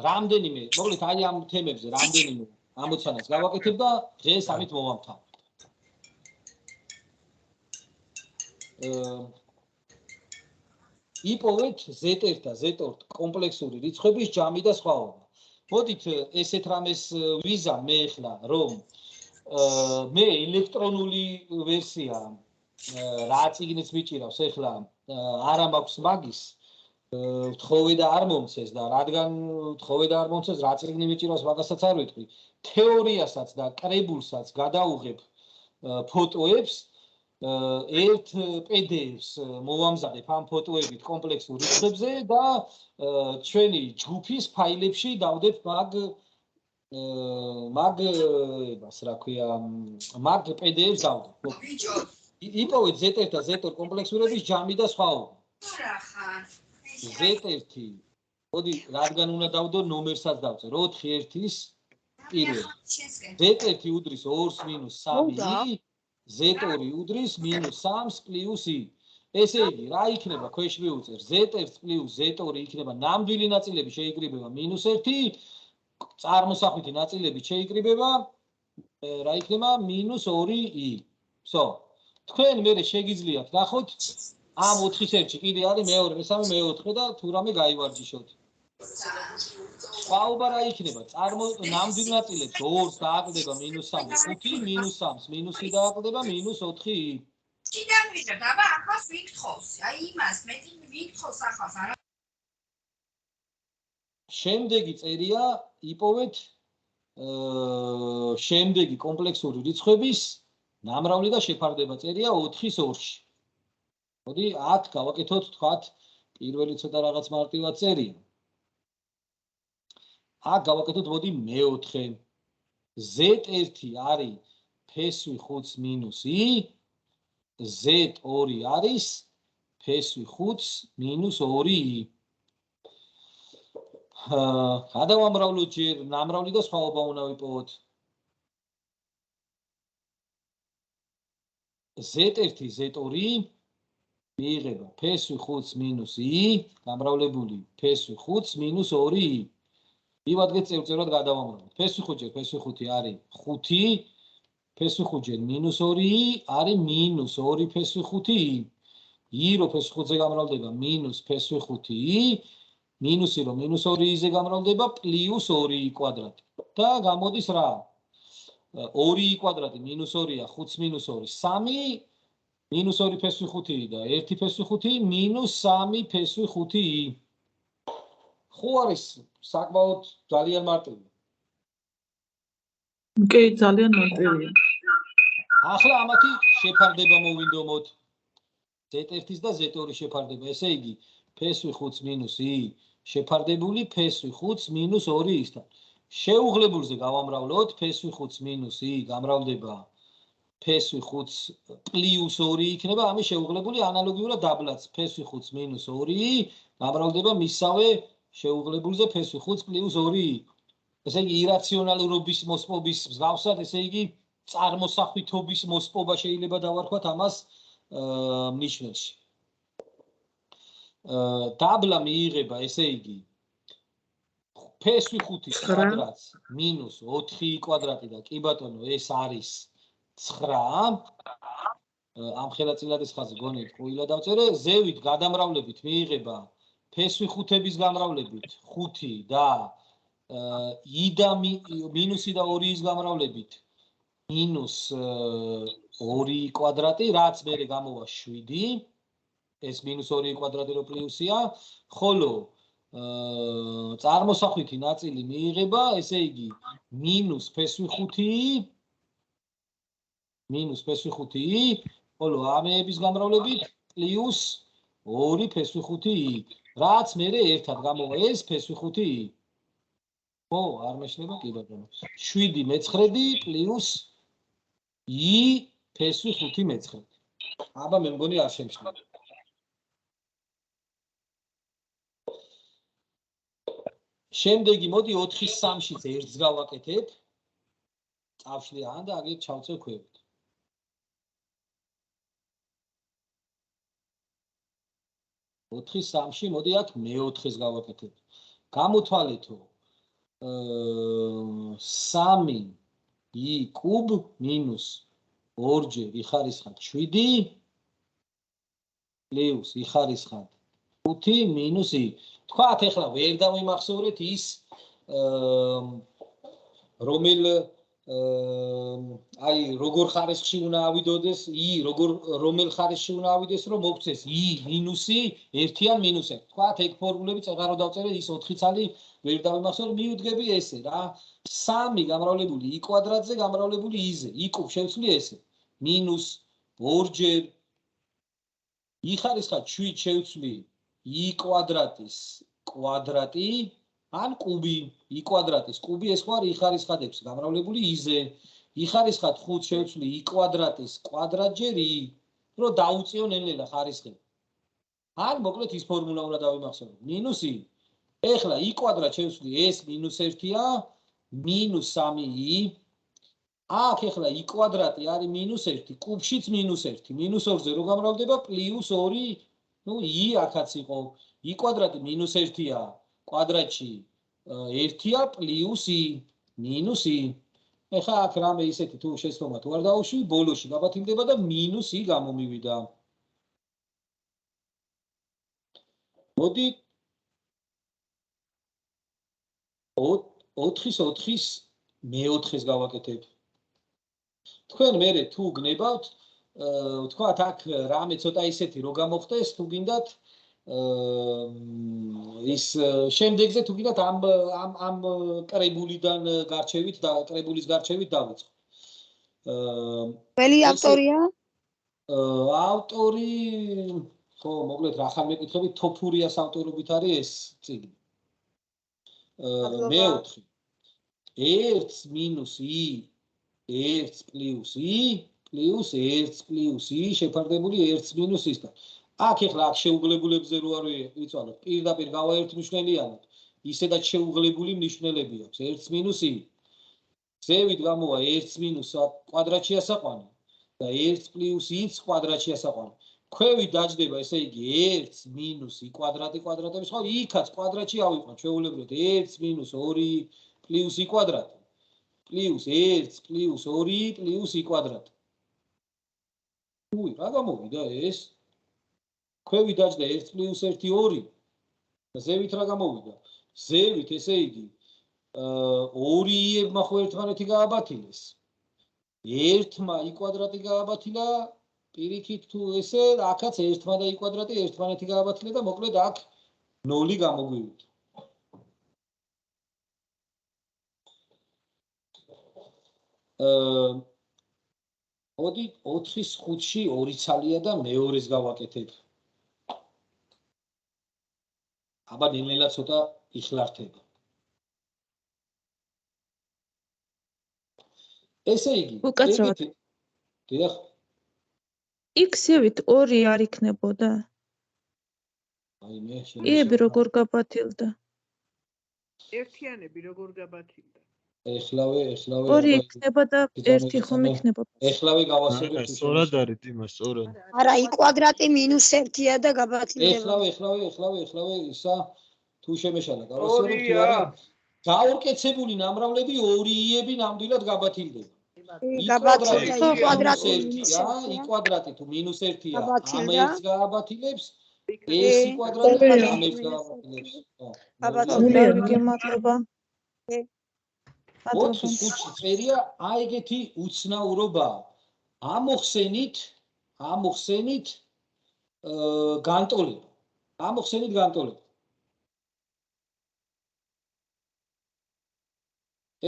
რამდენიმე, მოკლედ აი ამ თემებზე რამდენიმე ამოცანას გავაკეთებ და დღეს ამით მოვამთავრებ. იპოვეთ Z1 და Z2 კომპლექსური რიცხვების ჯამი და სხვაობა. მოდით ესეთ რამეს ვიზამ მე ახლა რომ მე ელექტრონული ვერსია რა წიგნიც მიჭირავს ახლა არა მაქვს მაგის ვთხოვე და არ მომცეს და რადგან ვთხოვე და არ მომცეს რა წიგნი მიჭირავს მაგასაც არ ვიტყვი. თეორიასაც და კრებულსაც გადაუღებ ფოტოებს ერთ PDF-ს მოვამზადებ ამ ფოტოებით კომპლექსურ რიცხვებზე და ჩვენი ჯგუფის ფაილებში დავდებ მაგ რა ქვია მაგ PDF-ს დავდებ. იპოვეთ Z1 და Z2 კომპლექსურების ჯამი და სხვაობა. Z1 მოდი რადგან უნდა დავდო ნომერსაც დავწერ 4 1-ის პირველი. Z1 უდრის 2 - 3i z2 უდრის -3-ს პლუს i. ესე იგი, რა იქნება ქვეშ მივუწერ z1 პლუს z2 იქნება ნამდვილი ნაწილები შეიკრიბება -1, წარმოსახვითი ნაწილები შეიკრიბება რა იქნება -2i. So, თქვენ მერე შეგიძლიათ ნახოთ ამ 4-ის ერთში კიდე არის მეორე, მესამე, მეოთხე და თუ რამე გაივარჯიშოთ. სხვაობა რა იქნება? ნამდვილ ნაწილებს 2-ს დააკლდება -3, 5 -3-ს მინუსი დააკლდება -4i. კიდევ ვიზრდ, აბა ახალს ვიკითხავს. აი იმას მეტი ვიკითხავს ახალს არა. შემდეგი წერია იპოვეთ შემდეგი კომპლექსური რიცხვების ნამრავლი და შეფარდება წერია 4-ის 2-ში. მოდი აქ გავაკეთოთ თქვათ პირველი ცოტა რაღაც მარტივად წერია. აქ გავაკეთოთ მოდი მეოთხე. z1 არის p5 - i, z2 არის p5 - 2i. გადავამრავლოთ ჯერ ნამრავლი და სხვაობა უნდა ვიპოვოთ. z1 z2 მიიღება p5 - i გამრავლებული p5 - 2i. მივადგეთ წევწერად გადავამრავლოთ. p5 ჯერ p5 არის 5, p5 ჯერ -2i არის -2 p5i. i რო p5-ზე გამრავლდება -p5i, მინუსი რომ -2i-ზე გამრავლდება +2i კვადრატი. და გამოდის რა? 2i კვადრატი -2-ია 5 - 2 3, -2 p5i და 1 p5i -3 p5i. ხო არის საკმაოდ ძალიან მარტივი. კი, ძალიან მარტივია. ახლა ამათი შეფარდება მოვინდომოთ. z1-ის და z2-ის შეფარდება. ესე იგი, p5 - i შეფარდებული p5 - 2i-ისთან. შეუღლებულზე გავამრავლოთ, p5 - i გამრავლდება p5 + 2 იქნება, ამის შეუღლებული ანალოგიურად დაბლაც p5 - 2i გამრავლდება მისავე შეუღლებულზე p5 + 2i. ესე იგი, ირაციონალურობის მოსპობის მსგავსად, ესე იგი, წარმოსახვითობის მოსპობა შეიძლება დავარქვათ ამას ნიშნულში. დაბლა მიიღება, ესე იგი, p5 კვადრატს -4i კვადრატი და კი ბატონო, ეს არის 9. ამ ხელაწილადის ხაზი გონით ყვილა დავწერე, ზევით გადამრავლებით მიიღება p5-ების გამრავლებით 5 და i და -i და 2-ის გამრავლებით -2i კვადრატი, რაც მერე გამოვა 7. ეს -2i კვადრატი რო პლუსია, ხოლო წარმოსახვითი ნაწილი მიიღება, ესე იგი -p5i, ხოლო ამეების გამრავლებით +2 p5i, რაც მერე ერთად გამოვა ეს p5i. ხო, არ მეშლება კი ბატონო. 7 მეცხრედი პლუს i p5 მეცხრედი. აბა მე მგონი არ შემჩნევა. შემდეგი მოდი 4-ის 3-შიც ერთს გავაკეთებ. წავშლი ან და აგერ ჩავწევ ქვევით. ოთხის 3-ში მოდი აქ მეოთხეს გავაკეთებ. გამოთვალეთო 3i კუბ minus 2-ჯერ i ხარისხად 7 პლუს i ხარისხად 5 minus i. თქვათ ახლა ვერ დავიმახსოვრეთ ის რომელ აი როგორ ხარისხში უნდა ავიდოდეს i რომელ ხარისხში უნდა ავიდეს რომ მოგწეს i მინუსი 1-იან -1. თქვათ ეგ ფორმულები წეღარო დავწერე ის 4 ცალი ვერ დავიმახსოვრე, მივუდგები ესე რა 3 გამრავლებული i კვადრატზე გამრავლებული i-ზე i კუბ შევცვლი ესე minus 2-ჯერ i ხარისხად 7 შევცვლი i კვადრატის კვადრატი ან კუბი i კვადრატის კუბი ეს ხო არის i ხარისხად 6 გამრავლებული i-ზე i ხარისხად 5 შევცვლი i კვადრატის კვადრატჯერ i რომ დაუწიო ნელ-ნელა ხარისხი. ან მოკლედ ის ფორმულა უნდა დავიმახსოვრე minus i. ეხლა i კვადრატ შევცვლი ეს -1-ია -3i აქ ეხლა i კვადრატი არის -1, კუბშიც -1, -2-ზე რო გამრავლდება +2, ნუ i აქაც იყო i კვადრატი -1-ია კვადრატში 1-ია +i -i. ეხლა აქ რამე ისეთი თუ შეცდომა თუ არ დაუშვი, ბოლოში გაბათილდება და -i გამომივიდა. მოდი 4-4-ის მეოთხეს გავაკეთებ. თქვენ მერე თუ გნებავთ, თქვათ აქ რამე ცოტა ისეთი რო გამოხდეს, თუ გინდათ ის შემდეგზე თუ გინდათ ამ კრებულიდან გარჩევით და კრებულის გარჩევით დავიწყო. ველი ავტორია? ავტორი ხო, მოკლედ რა ხარ მეკითხებით, თოფურიას ავტორობით არის ეს წიგნი. მეოთხე 1 - i 1 + i + 1 + i შეფარდებული 1 - i-სთან. აქ ეხლა აქ შეუღლებულებზე რო არ ვიცვალოთ, პირდაპირ გავაერთმნიშვნელიანოთ, ისედაც შეუღლებული მნიშვნელები აქვს 1 - i. ზევით გამოვა 1 - კვადრატში ასაყვანი და 1 + i-ც კვადრატში ასაყვანი. ქვევით დაჯდება, ესე იგი 1 - i კვადრატების ხო, იქაც კვადრატში ავიყვან, ჩვეულებრივად 1 - 2 + i კვადრატი + 1 + 2 + i კვადრატი. უი, რა გამოვიდა ეს? ქვევით დაჯდა 1 + 1 2 და ზევით რა გამოვიდა? ზევით, ესე იგი 2i-ებმა ხო ერთმანეთი გააბათილეს. 1-მა i კვადრატი გააბათილა, პირიქით თუ ესე, აქაც 1-მა და i კვადრატი ერთმანეთი გააბათილე და მოკლედ აქ 0 გამოგვივიდა. მოდი 4-ის 5-ში 2 ცალია და მეორეს გავაკეთებ. აბა ნელ-ნელა ცოტა იხლართება. ესე იგი, უკაცრავად. დიახ. x-ევით 2 არ იქნებოდა. აი მე i-ები როგორ გაბათილდა? ერთიანები როგორ გაბათილდა? ეხლავე 2 იქნება და 1 ხომ იქნება? ეხლავე გავასწორებ თუ სწორად არის დიმა, სწორად. არა, i კვადრატი -1-ია და გაბათილდება. ეხლავე ისა თუ შემეშალა გავასწორებ თუ არა. გაურკეცებული ნამრავლები 2i-ები ნამდვილად გაბათილდება. i კვადრატი თუ -1-ია, ამ ერთს გააბათილებს, s-i კვადრატი ამ ერთს გააბათილებს. გულიანი მადლობა. 4-ის 5-ში წერია აი ეგეთი უცნაურობა. ამოხსენით განტოლება.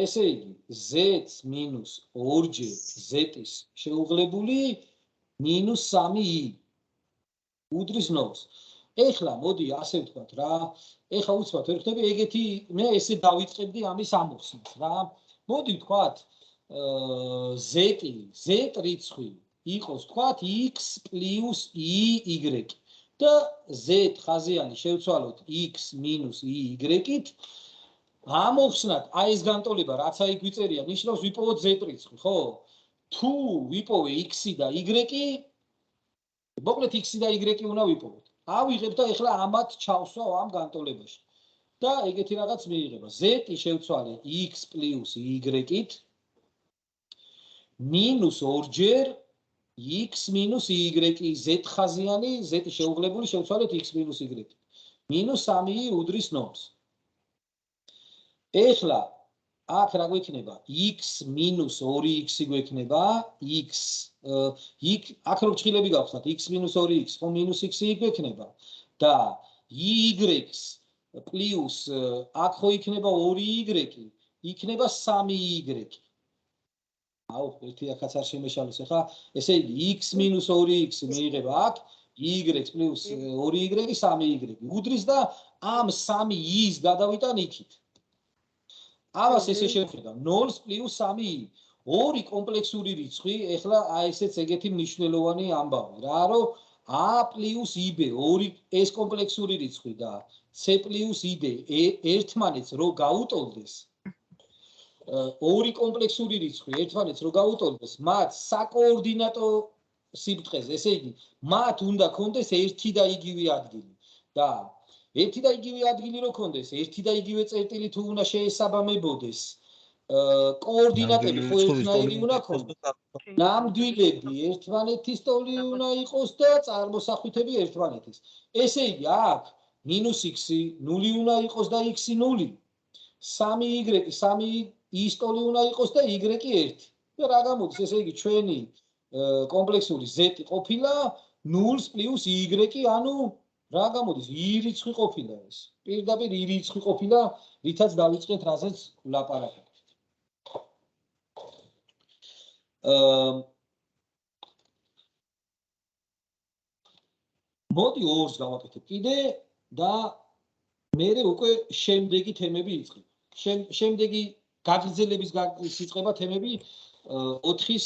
ესე იგი, z minus 2j z-ის შეუღლებული -3i უდრის 0-ს. ეხლა მოდი ასე ვთქვათ რა, ეხლა უცბად ვერ ხდები ეგეთი, მე ესე დავიწყებდი ამის ამოხსნას რა. მოდი ვთქვათ, z რიცხვი იყოს ვთქვათ x + iy და z ხაზიანი შევცვალოთ x - iy-ით. ამოხსნათ, აი ეს განტოლება, რაც აი გვიწერია, ნიშნავს ვიპოვოთ z რიცხვი, ხო? თუ ვიპოვე x და y, მოკლედ x და y უნდა ვიპოვოთ. ავიღებ და ეხლა ამათ ჩავსვავ ამ განტოლებაში. და ეგეთი რაღაც მიიღება. z შევცვალე x + y-ით -2-ჯერ x - y, z ხაზიანი, z შეუღლებული შევცვალეთ x - y. -3i უდრის 0-ს. ეხლა აქ რა გვექნება? x - 2x გვექნება, აქ რო ჭხილები გავხსნათ, x - 2x, ხო -x გვექნება და y-ს პლუს აქ ხო იქნება 2y, იქნება 3y. აუ, ერთი აქაც არ შემეშალოს ახლა, ესე იგი x - 2x მიიღება აქ, y + 2y 3y. უდრის და ამ 3i-ს გადავიტან იქით. ამას ესე შევხედავ 0 + 3i. ორი კომპლექსური რიცხვი, ეხლა აი ესეც ეგეთი მნიშვნელოვანი ამბავი რა, რომ a + ib, ორი ეს კომპლექსური რიცხვი და c + id ერთმანეთს რო გაუტოლდეს, ორი კომპლექსური რიცხვი ერთმანეთს რო გაუტოლდეს, მათ საკოორდინატო სიბრტყეზე, ესე იგი, მათ უნდა კონდეს ერთი და იგივე ადგილი. და ერთი და იგივე ადგილი რო კონდეს, ერთი და იგივე წერტილი თუ უნდა შეესაბამებოდეს, კოორდინატები ხო ერთნაირი უნდა კონდეს. ნამდვილები ერთმანეთის ტოლი უნდა იყოს და წარმოსახვითები ერთმანეთის. ესე იგი, აქ -x 0 უნდა იყოს და x 0. 3y 3 ტოლი უნდა იყოს და y 1. და რა გამოდის, ესე იგი, ჩვენი კომპლექსური z ყოფილა 0 + y, ანუ რა გამოდის, i რიცხვი ყოფილა ეს. პირდაპირ i რიცხვი ყოფილა, რითაც დავიწყეთ, რასაც ვლაპარაკებთ. მოდი ორს გავაკეთებ კიდე და მერე უკვე შემდეგი თემები იწყება. შემდეგი გაგრძელების სიწყება თემები 4-ის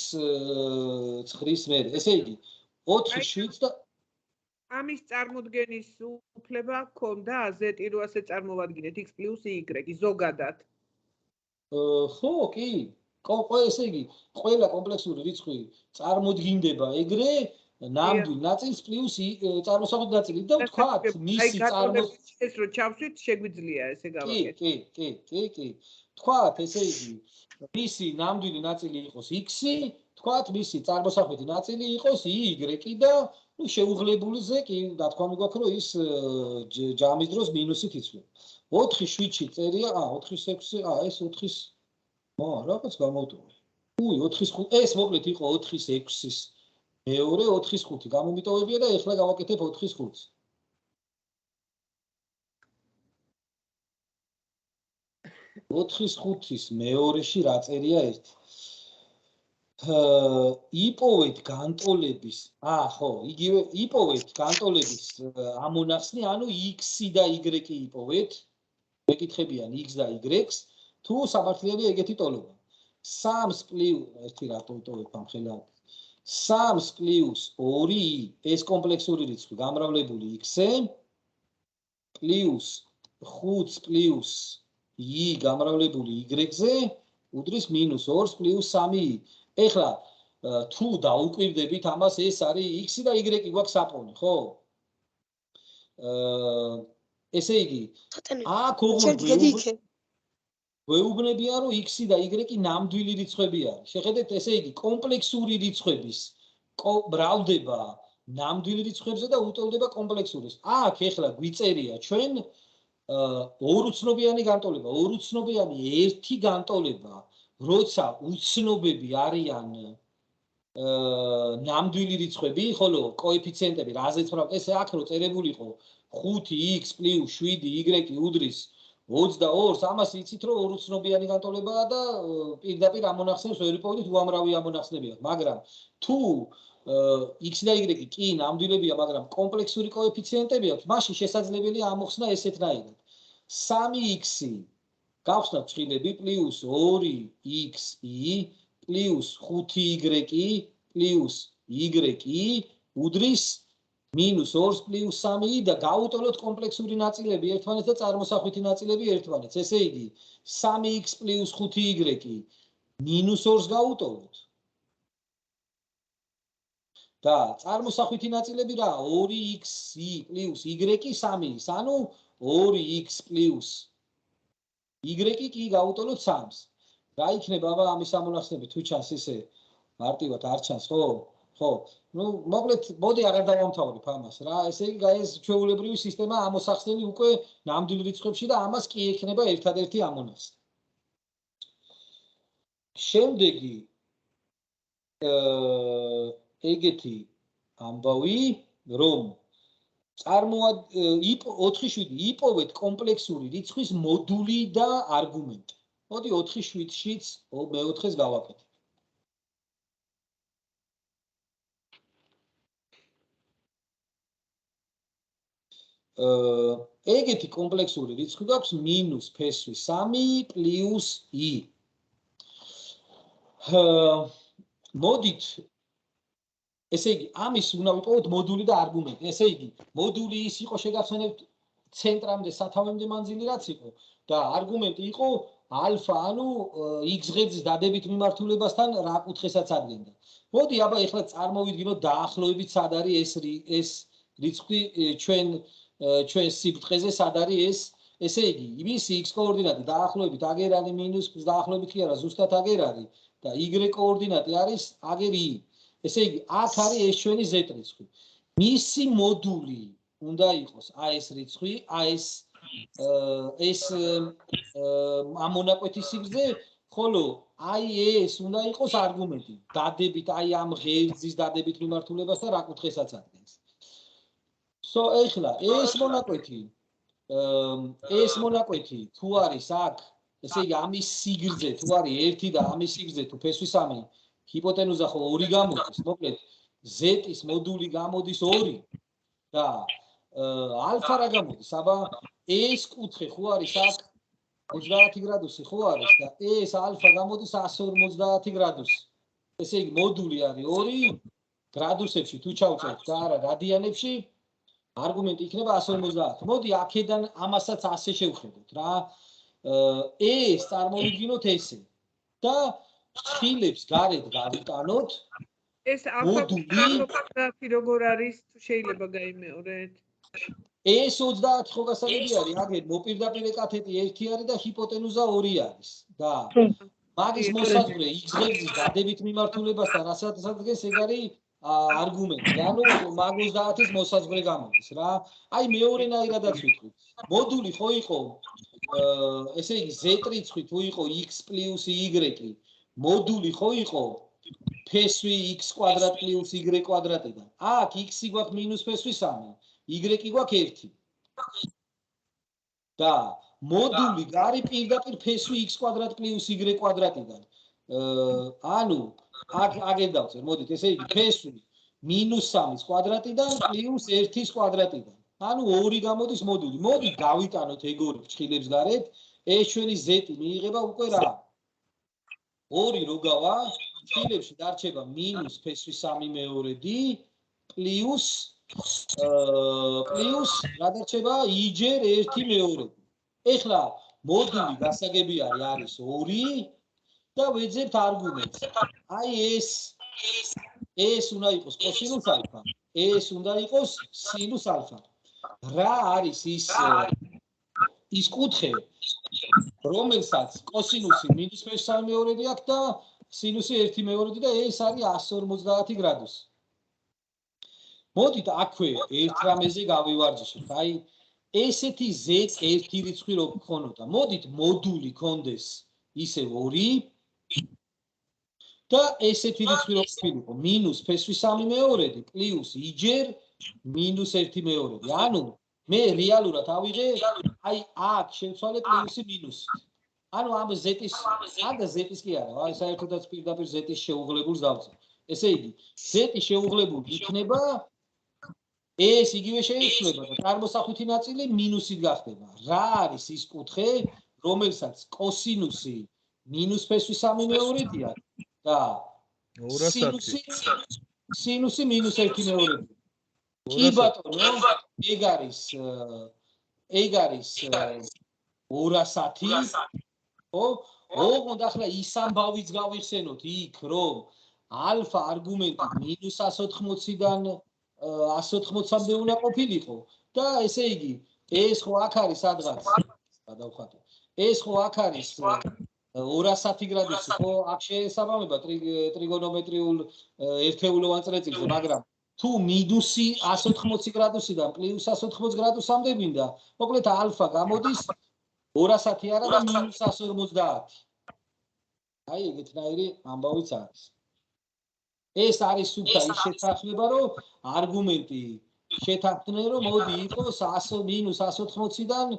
9-ის მერე. ესე იგი 4, 7 და ამის წარმოდგენის უფლება გქონდა z-ი რო ასე წარმოვადგინეთ x + y ზოგადად. ხო, კი. ესე იგი, ყველა კომპლექსური რიცხვი წარმოდგინდება ეგრე ნამდვილ ნაწილს პლუს წარმოსახვითი ნაწილი და ვთქვათ, მისი ეს რო ჩავშვით, შეგვიძლია ესე გავაკეთოთ. კი. ვთქვათ, ესე იგი, მისი ნამდვილი ნაწილი იყოს x-ი, ვთქვათ, მისი წარმოსახვითი ნაწილი იყოს y და შეუღლებულზე კი, რა თქმა უნდა, გვაქვს, რომ ის ჯამის დროს მინუსით იცვლება. 4, 7-ში წერია, 4, 6, ეს 4-ის რაღაც გამოვტოვე. 4, 5, ეს მოკლედ იყო 4, 6-ის მეორე 4, 5 გამომიტოვებია და ეხლა გავაკეთებ 4, 5-ს. ოთხის 5-ის მეორეში რა წერია ერთი. იპოვეთ განტოლების, ხო, იგივე იპოვეთ განტოლების ამონახსნი, ანუ x-ი და y-ი იპოვეთ. მეკითხებიან x და y-ს, თუ სამართლიანი ეგეთი ტოლობა. 3 + ერთი რა ტოვებ ამ ხელად. 3 + 2 ეს კომპლექსური რიცხვი გამრავლებული x-ზე პლუს 5 + i გამრავლებული y-ზე უდრის -2 + 3i. ეხლა თუ დაუკვირდებით ამას, ეს არის x და y გვაქვს საპონი, ხო? ესე იგი, აქ ვეუბნებიან, რომ x და y ნამდვილი რიცხვები არის. შეხედეთ, ესე იგი, კომპლექსური რიცხვების მრავლდება ნამდვილ რიცხვებზე და უტოლდება კომპლექსურს. აქ ეხლა გვიწერია ჩვენ ორუცნობიანი განტოლება, ორუცნობიანი ერთი განტოლება, როცა უცნობები არიან ნამდვილი რიცხვები, ხოლო კოეფიციენტები რაზეც ვრავთ, ესე აქ რო წერებული იყო 5x + 7y უდრის 22-ს, ამას იცით, რომ ორუცნობიანი განტოლებაა და პირდაპირ ამონახსნებს ვერ იპოვეთ, უამრავი ამონახსნები აქვს, მაგრამ თუ x და y კი ნამდვილებია, მაგრამ კომპლექსური კოეფიციენტები აქვს, მაშინ შესაძლებელია ამოხსნა ესეთნაირად. 3x-ი გავხსნათ ჭრილები პლუს 2xi პლუს 5y პლუს y უდრის -2 + 3i და გაუტოლოთ კომპლექსური ნაწილები ერთმანეთს და წარმოსახვითი ნაწილები ერთმანეთს. ესე იგი 3x + 5y -2-ს გაუტოლოთ. და წარმოსახვითი ნაწილები რა? 2xi + y 3-ის, ანუ 2x + y კი გაუტოლოთ 3-ს. რა იქნება აბა ამის ამონახსნები თუ ჩანს ისე მარტივად არ ჩანს, ხო? ხო. ნუ მოკლედ მოდი აღარ დავამთავრებ ამას რა. ესე იგი, ეს ჩვეულებრივი სისტემა ამოსახსნელი უკვე ნამდვილ რიცხვებში და ამას კი ექნება ერთადერთი ამონახსნი. შემდეგი ეგეთი ამბავი, რომ 4-7 იპოვეთ კომპლექსური რიცხვის მოდული და არგუმენტი. მოდი 4-7-შიც მეოთხეს გავაკეთებ. ეგეთი კომპლექსური რიცხვი გვაქვს -ფ3 + i. მოდით ესე იგი, ამის უნდა ვიპოვოთ მოდული და არგუმენტი. ესე იგი, მოდული ის იყო შეგახსენებთ ცენტრამდე, სათავემდე მანძილი რაც იყო და არგუმენტი იყო ალფა, ანუ x ღერძის დადებით მიმართულებასთან რა კუთხესაც ადგენდა. მოდი აბა ეხლა წარმოვიდგინოთ დაახლოებით სად არის ეს რიცხვი ჩვენ სიბრტყეზე სად არის ეს. ესე იგი, იმის x კოორდინატი დაახლოებით აგერ არის მინუს დაახლოებით კი არა, ზუსტად აგერ არის და y კოორდინატი არის აგერ i. ესე იგი, აქ არის ეს ჩვენი z რიცხვი. მისი მოდული უნდა იყოს ეს რიცხვი, ეს ამონაკვეთის სიგრძე, ხოლო ეს უნდა იყოს არგუმენტი. დადებით ამ ღერძის დადებით მიმართულებასთან რა კუთხესაც ადგენს. ეხლა ეს მონაკვეთი თუ არის აქ, ესე იგი ამის სიგრძე თუ არის 1 და ამის სიგრძე თუ ფესვის 3, ჰიპოტენუზა ხო 2 გამოდის, მოკლედ z-ის მოდული გამოდის 2 და ალფა რა გამოდის? აბა ეს კუთხე ხო არის აქ 30 გრადუსი ხო არის და ეს ალფა გამოდის 150 გრადუსი. ესე იგი მოდული არის 2 გრადუსებში თუ ჩავწერთ და არა რადიანებში, არგუმენტი იქნება 150. მოდი აქედან ამასაც ასე შევხედოთ რა. ეს წარმოვიდგინოთ ესე და ფრთხილებს გარეთ გავიტანოთ. ეს ალფა როგორ არის თუ შეიძლება გაიმეორეთ? ეს 30 ხო გასაგები არის, აგერ მოპირდაპირ კათეტი 1 არის და ჰიპოტენუზა 2 არის და მაგის მოსაზღვრე x ღერძის დადებით მიმართულებასთან რასაც ადგენს, ეგ არის არგუმენტი. ანუ მაგ 30-ის მოსაზღვრე გამოდის რა. აი მეორენაირადაც ვიტყვი. მოდული ხო იყო ესე იგი z რიცხვი თუ იყო x + y, მოდული ხო იყო ფესვი x კვადრატ + y კვადრატიდან. აქ x-ი გვაქვს მინუს ფესვი 3, y-ი გვაქვს 1. და მოდული არის პირდაპირ ფესვი x კვადრატ + y კვადრატიდან. ანუ აგერ დავწერ, მოდით, ესე იგი ფესვი -3-ის კვადრატიდან + 1-ის კვადრატიდან. ანუ 2 გამოდის მოდული. მოდი გავიტანოთ ეგ ორი ფრთხილებს გარეთ. ეს ჩვენი z მიიღება უკვე რა? 2 რო გავა, ფრთხილებში დარჩება - ფესვი 3/2 პლუს რა დარჩება i ჯერ 1/2. ეხლა მოდული გასაგები არის 2 და ვეძებთ არგუმენტს. აი ეს უნდა იყოს კოსინუს ალფა, ეს უნდა იყოს სინუს ალფა. რა არის ის კუთხე, რომელსაც კოსინუსი -3/2 აქვს და სინუსი 1/2 და ეს არის 150 გრადუსი. მოდით აქვე ერთ რამეზე გავივარჯიშოთ. აი ესეთი z ერთი რიცხვი რო გქონოდა, მოდით მოდული კონდეს ისე 2 და ესეთი რიცხვი რო ყოფილიყო - ფესვი 3/2 პლუს i ჯერ -1/2. ანუ მე რეალურად ავიღე აი აქ შევცვალე პლუსი მინუსი. ანუ ამ z-ის და z-ის კი არა, აი საერთოდაც პირდაპირ z-ის შეუღლებულს დავწერ. ესე იგი z-ი შეუღლებული იქნება ეს იგივე შეიცვლება და წარმოსახვითი ნაწილი მინუსით გახდება. რა არის ის კუთხე, რომელსაც კოსინუსი -ფესვი 3/2-ია და სინუსი -1/2. კი ბატონო, ეგ არის 210. ხო? ოღონდ ახლა ის ამბავიც გავიხსენოთ იქ, რომ ალფა არგუმენტი -180-დან 180-მდე უნდა ყოფილიყო და ესე იგი ეს ხო აქ არის სადღაც გადავხატე. ეს ხო აქ არის 210 გრადუსი, ხო? აქ შეესაბამება ტრიგონომეტრიულ ერთეულოვან წრეწირზე, მაგრამ თუ -180 გრადუსიდან +180 გრადუსამდე მინდა, მოკლედ ალფა გამოდის 210 არა და -150. აი ეგეთნაირი ამბავიც არის. ეს არის სუფთა ის შეთანხმება, რომ არგუმენტი შეთანხმდნენ, რომ მოდი იყოს -180-დან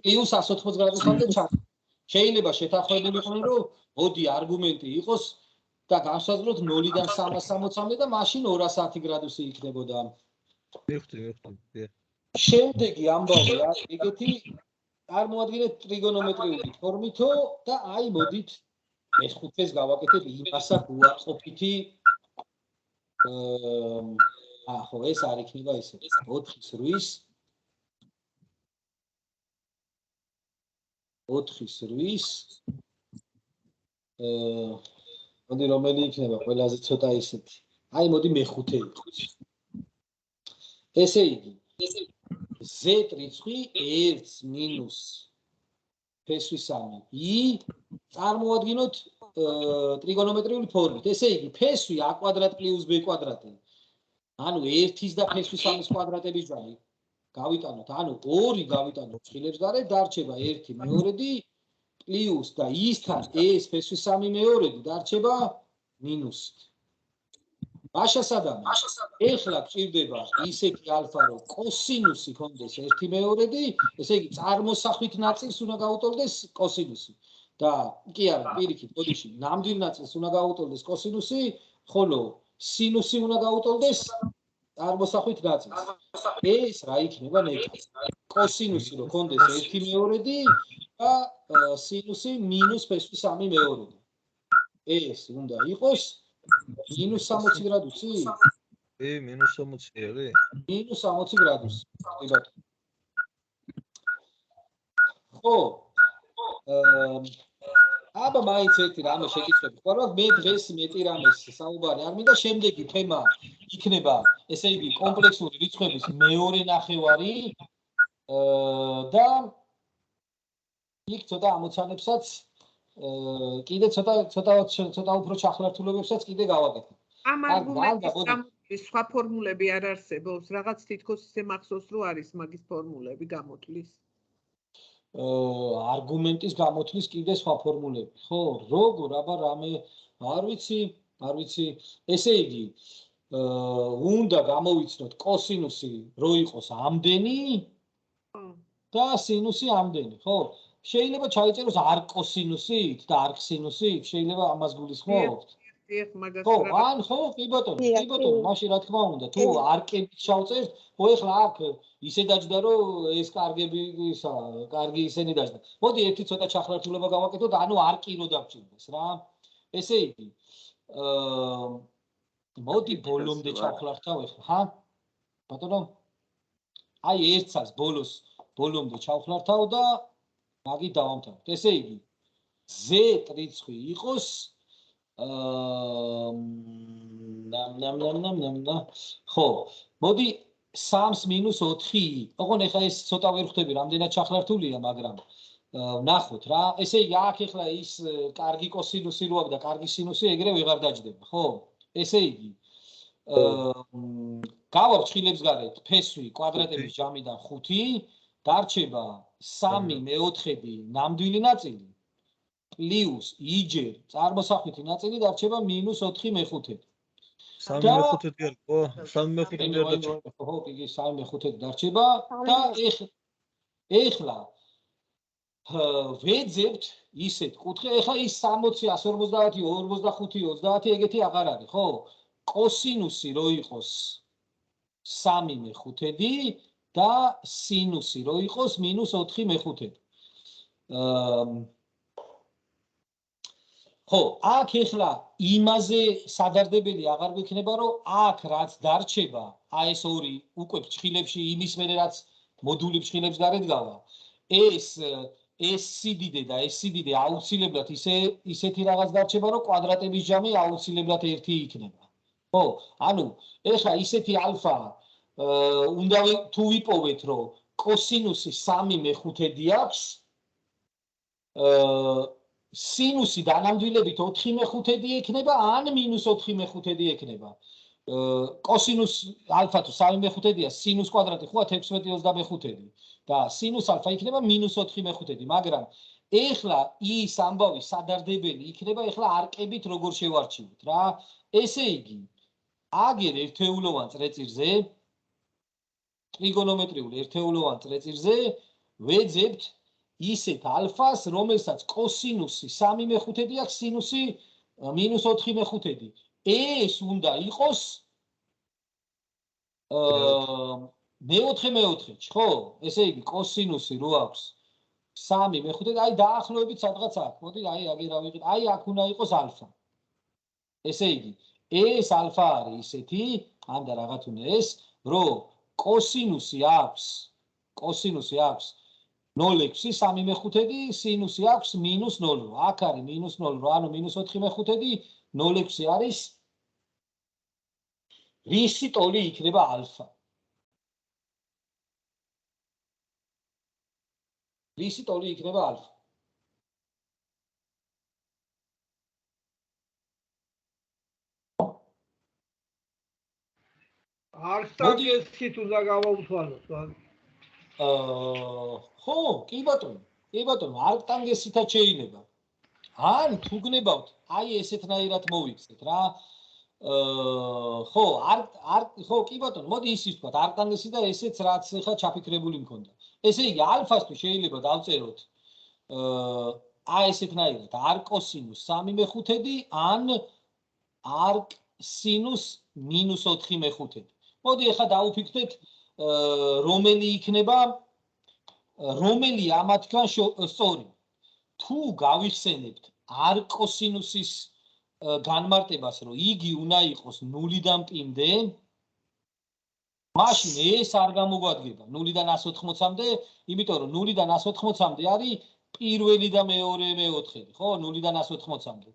+180 გრადუსამდე ჩართული. შეიძლება შეთანხმებული იყვნენ, რომ მოდი არგუმენტი იყოს და განსაზღვროთ 0-დან 360-მდე და მაშინ 210 გრადუსი იქნებოდა. მივხვდი. შემდეგი ამბავი არის ეგეთი, წარმოადგენთ ტრიგონომეტრიული ფორმითო და აი მოდით მეხუთეს გავაკეთებ იმასა უარყოფითი ხო ეს არ იქნება ესე 4-ის 8 4-8 მოდი რომელი იქნება ყველაზე ცოტა ისეთი. აი მოდი მე-5 იყოს. ესე იგი z რიცხვი 1 მინუს ფესვი 3 i წარმოადგინოთ ტრიგონომეტრიული ფორმით. ესე იგი ფესვი a კვადრატ პლუს b კვადრატი. ანუ 1-ის და ფესვი 3-ის კვადრატების ჯვარი გავიტანოთ. ანუ 2 გავიტანოთ ხილებს გარეთ, დარჩება 1 მეორედი პლუს და ისთან ეს ფესვი 3 მეორედი დარჩება მინუსით. მაშა სადამე? ეხლა გჭირდება ისეთი ალფა, რომ კოსინუსი ქონდეს 1 მეორედი, ესე იგი წარმოსახვით ნაწილს უნდა გაუტოლდეს კოსინუსი. და კი არა, პირიქით, ბოდიში, ნამდვილ ნაწილს უნდა გაუტოლდეს კოსინუსი, ხოლო სინუსი უნდა გაუტოლდეს წარმოსახვით ნაწილს. ეს რა იქნება ნეტო? კოსინუსი რო ქონდეს 1 მეორედი და სინუსი მინუს ფესვი 3 მეორედი. ეს უნდა იყოს მინუს 60 გრადუსი? მინუს 60 არის? მინუს 60 გრადუსი. კი ბატონო. ხო. აბა მაინც ერთი რამე შეკითხები. ხوار მე დღეს მეტი რამეს საუბარი არ მინდა, შემდეგი თემა იქნება, ესე იგი კომპლექსური რიცხვების მეორე ნახევარი და იქ ცოტა ამოცანებსაც კიდე ცოტა უფრო ჩახლართულებებსაც კიდე გავაკეთებ. ამ არგუმენტის სხვა ფორმულები არ არსებობს, რაღაც თითქოს ისე მახსოვს რომ არის მაგის ფორმულები გამოთვლის. არგუმენტის გამოთვლის კიდე სხვა ფორმულები, ხო? როგორ, აბა რამე არ ვიცი. ესე იგი, უნდა გამოვიცნოთ კოსინუსი რო იყოს ამდენი და სინუსი ამდენი, ხო? შეიძლება ჩაიწეროს არქ კოსინუსით და არქ სინუსით, შეიძლება ამას გულისხმობთ? ხო, ან ხო, კი ბატონო, მაშინ რა თქმა უნდა, თუ არკებით ჩავწერთ, ხო ეხლა აქ ისე დაჯდა რომ ეს კარგები კარგი ისენი დაჯდა. მოდი ერთი ცოტა ჩახლართულება გავაკეთოთ, ანუ არკი რო დაგჭირდეს რა. ესე იგი, მოდი ბოლომდე ჩავხლართავ ეხლა, ხა? ბატონო? აი ერთსაც ბოლომდე ჩავხლართავ და მაგით დავამთავრებთ. ესე იგი, z რიცხვი იყოს ხო, მოდი 3-ს მინუს 4i. ოღონ ეხლა ეს ცოტა ვერ ხვდები, რამდენად ჩახლართულია, მაგრამ ნახოთ რა. ესე იგი, აქ ეხლა ის კარგი კოსინუსი რო აქვს და კარგი სინუსი ეგრე ვეღარ დაჯდება, ხო? ესე იგი, გავართ ხილებს გარეთ ფესვი კვადრატების ჯამიდან 5, დარჩება 3/4 ნამდვილი ნაწილი. პლუს იჯერ წარმოსახვითი ნაწილი დარჩება -4/5. 3/5 არ ხო? 3/5 არ დარჩება. ხო, იგი 3/5 დარჩება და ეხლა ვეძებთ ისეთ კუთხე, ეხლა ის 60, 150, 45, 30 ეგეთი აღარ არის, ხო? კოსინუსი რო იყოს 3/5 და სინუსი რო იყოს -4/5. ხო, აქ ეხლა იმაზე სადარდებელი აღარ გვიქნება, რომ აქ რაც დარჩება, აი ეს ორი უკვე ფრჩხილებში იმის მერე რაც მოდული ფრჩხილებს გარეთ გავა, ეს სიდიდე და ეს სიდიდე აუცილებლად ისეთი რაღაც დარჩება, რომ კვადრატების ჯამი აუცილებლად 1 იქნება. ხო, ანუ ეხლა ისეთი ალფა უნდა თუ ვიპოვეთ, რომ კოსინუსი 3/5 აქვს, სინუსი დანამდვილებით 4/5 ექნება ან -4/5 ექნება. კოსინუს ალფა თუ 3/5-ია, სინუს კვადრატი ხო 16/25 და სინუს ალფა იქნება -4/5, მაგრამ ეხლა ის ამბავი სადარდებელი იქნება ეხლა არკებით როგორ შევარჩიოთ რა. ესე იგი, აგერ ერთეულოვან წრეწირზე, ტრიგონომეტრიული ერთეულოვან წრეწირზე ვეძებთ ისეთ ალფას, რომელსაც კოსინუსი 3/5 აქვს, სინუსი -4/5. ეს უნდა იყოს მეოთხე-მეოთხეში, ხო? ესე იგი, კოსინუსი რო აქვს 3/5, აი დაახლოებით სადღაც აქ. მოდი, აი აგერ ავიღეთ. აი აქ უნდა იყოს ალფა. ესე იგი, ეს ალფა არის ისეთი, ან და რაღაც უნდა ეს, რომ კოსინუსი აქვს 0,6 3/5 სინუსი აქვს -0. აქ არის -0, ანუ -4/5 0,6 არის რისი ტოლი იქნება ალფა? რისი ტოლი იქნება ალფა? არქიტექტურით უნდა გავაუთვალოთ. ხო, კი ბატონო, არქტანგენსითაც შეიძლება. ან თუ გნებავთ, აი ესეთნაირად მოვიქცეთ რა. ხო, კი ბატონო, მოდი ისიც ვთქვათ, არქტანგენსი და ესეც რაც ხა ჩაფიქრებული მქონდა. ესე იგი, ალფასთვის შეიძლება დავწეროთ აი ესეთნაირად, არკოსინუს 3/5 ან არკსინუს -4/5. მოდი ახლა დავუფიქრდეთ რომელი ამათგან სწორი. თუ გავიხსენებთ არკოსინუსის განმარტებას, რომ იგი უნდა იყოს 0-დან π-მდე, მაშინ ეს არ გამოგვადგება 0-დან 180-მდე, იმიტომ რომ 0-დან 180-მდე არის პირველი და მეორე მეოთხედი, ხო, 0-დან 180-მდე.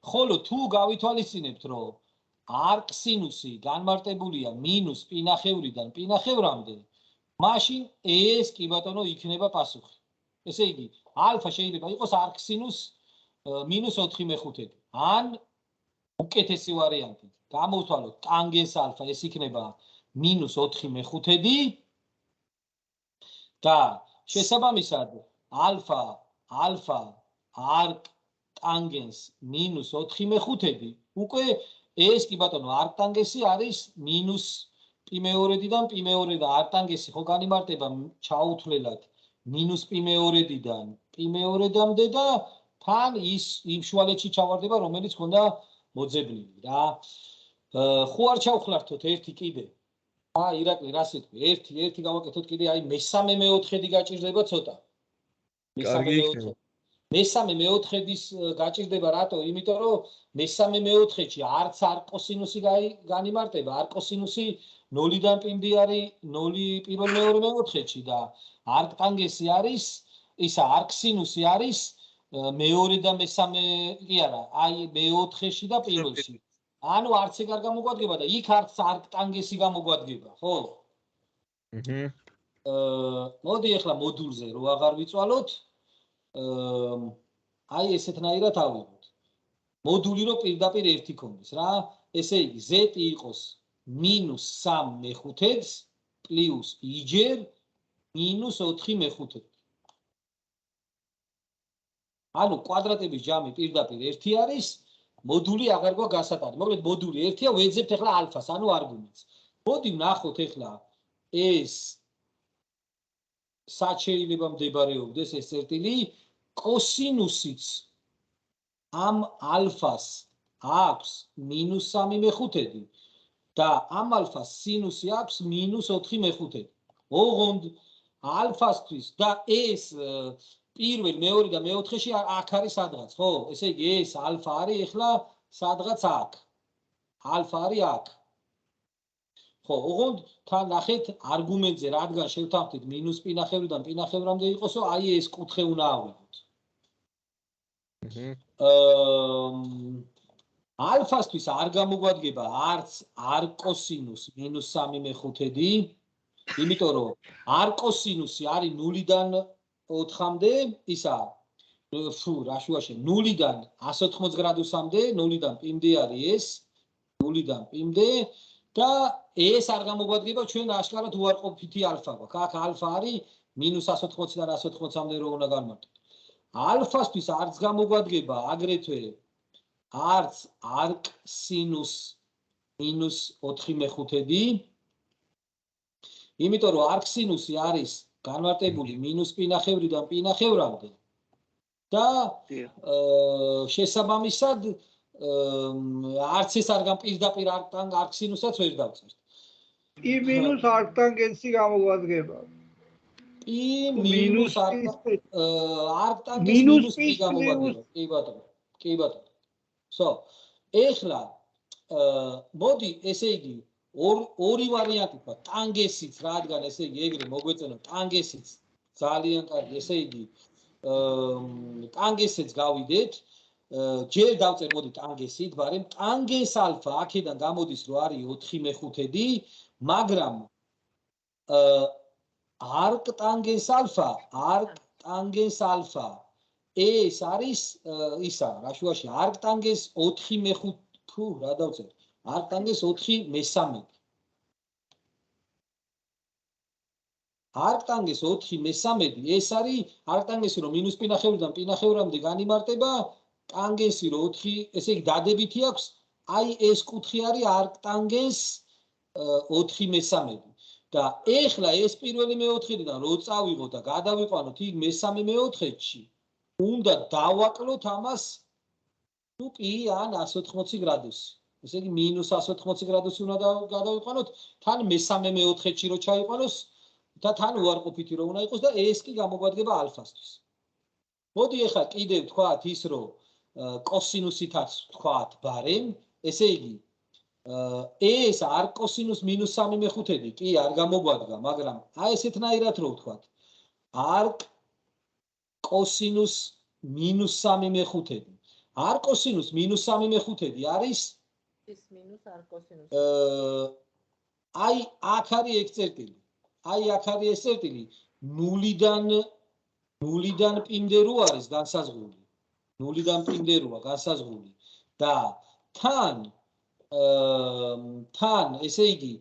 ხოლო თუ გავითვალისწინებთ, რომ არკსინუსი განმარტებულია -π-დან π-მდე, მაშინ ეს კი ბატონო იქნება პასუხი. ესე იგი, ალფა შეიძლება იყოს არკსინუს -4/5. ან უკეთესი ვარიანტი, გამოვთვალოთ ტანგენს ალფა, ეს იქნება -4/5 და შესაბამისად ალფა არკტანგენს -4/5 უკვე ეს კი ბატონო არკტანგენსი არის -π2-დან π2 და არკტანგენსი ხო განიმარტება ჩაუთვლელად -π2-დან π2-მდე და თან ის იმ შუალედში ჩავარდება, რომელიც ხონდა მოძებნილი რა. ხო არ ჩავხლართოთ ერთი კიდე. ირაკლი, რა სიტყვი? ერთი გავაკეთოთ კიდე, აი მესამე მეოთხედი გაჭირდება ცოტა. მესამე მეოთხედის გაჭირდება რატო? იმიტომ რომ მესამე მეოთხედში არც არკოსინუსი განიმარტება, არკოსინუსი 0-დან π-მდე არის 0 პირველ მეორე მეოთხედში და არკტანგენსი არის, ისა არკსინუსი არის მეორე და მესამე კი არა, აი მეოთხეში და პირველში. ანუ არც ეგ არ გამოგვადგება და იქ არც არკტანგენსი გამოგვადგება, ხო? მოდი ახლა მოდულზე რო აღარ ვიწვალოთ, აი ესეთნაირად ავიღოთ. მოდული რო პირდაპირ ერთი ქონდეს რა, ესე იგი z იყოს -3/5 პლუს i-ჯერ -4/5. ანუ კვადრატების ჯამი პირდაპირ 1 არის, მოდული აღარ გვაქვს გასატარი. მოკლედ მოდული 1-ია, ვეძებთ ახლა ალფას, ანუ არგუმენტს. მოდი ვნახოთ ახლა ეს სად შეიძლება მდებარეობდეს ეს წერტილი, კოსინუსიც ამ ალფას აქვს -3/5 და ამ ალფას სინუსი აქვს -4/5. ოღონდ ალფასთვის და ეს პირველ, მეორე და მეოთხეში აქ არის სადღაც, ხო? ესე იგი ეს ალფა არის ახლა სადღაც აქ. ალფა არის აქ. ხო, ოღონდ თან ნახეთ არგუმენტზე რადგან შევთანხმდით -π-დან π-მდე იყოსო, აი ეს კუთხე უნდა ავიღოთ. ალფასთვის არ გამოგვადგება არც არკოსინუს -3/5, იმიტომ რომ არკოსინუსი არის 0-დან 4-მდე, ისა რა შუაში 0-დან 180 გრადუსამდე, 0-დან π-მდე არის ეს, 0-დან π-მდე და ეს არ გამოგვადგება ჩვენ აშკარად უარყოფითი ალფა გვაქვს. აქ ალფა არის -180-დან 180-მდე რო უნდა განმარტოთ. ალფასთვის არც გამოგვადგება აგრეთვე არც არკსინუს -4/5, იმიტომ რომ არკსინუსი არის განმარტებული -π-დან π-მდე და შესაბამისად არც ეს არ პირდაპირ არკსინუსაც ვერ დავწერთ. π მინუს არკტანგენსი გამოგვადგება. π მინუს არკტანგენსი გამოგვადგება. კი ბატონო. So, ეხლა მოდი ესე იგი ორი ვარიანტი ვქვა, ტანგენსიც, რადგან ესე იგი ეგრე მოგვეწონა ტანგენსიც ძალიან კარგი, ესე იგი ტანგენსიც გავიდეთ. ჯერ დავწერ მოდი ტანგენსით, მაგრამ ტანგენს ალფა აქედან გამოდის რომ არის 4/5, მაგრამ არკტანგენს ალფა ეს არის ისა, რაშუაში არკტანგენს 4/5, თუ რა დავწერ? არკტანგენს 4/3. არკტანგენს 4/3 ეს არის არკტანგენსი რომ მინუს პინახევრიდან პინახევრამდე განიმარტება, ტანგენსი რომ 4, ესე იგი დადებითი აქვს, აი ეს კუთხე არის არკტანგენს 4/3. და ეხლა ეს პირველი მეოთხედიდან რო წავიღოთ და გადავიყვანოთ იქ მესამე მეოთხედში, უნდა დავაკლოთ ამას თუ კი ან 180 გრადუსი. ესე იგი -180 გრადუსი უნდა გადავიყვანოთ, თან მესამე მეოთხედში რო ჩაიყვანოს და თან უარყოფითი რო უნდა იყოს და ეს კი გამოგვადგება ალფასთვის. მოდი ეხლა კიდევ ვთქვათ ის რომ კოსინუსითაც ვთქვათ ბარემ, ესე იგი ეს არ კოსინუს -3/5 კი არ გამოგვადგა, მაგრამ აი ესეთნაირად რო ვთქვათ არ კოსინუს -3/5. არ კოსინუს -3/5 არის ის მინუს არ კოსინუს. აი აქ არის ეს წერტილი. აი აქ არის ეს წერტილი 0-დან პინდე რო არის განსაზღვრული. 0-დან პინდე როა განსაზღვრული და თან ესე იგი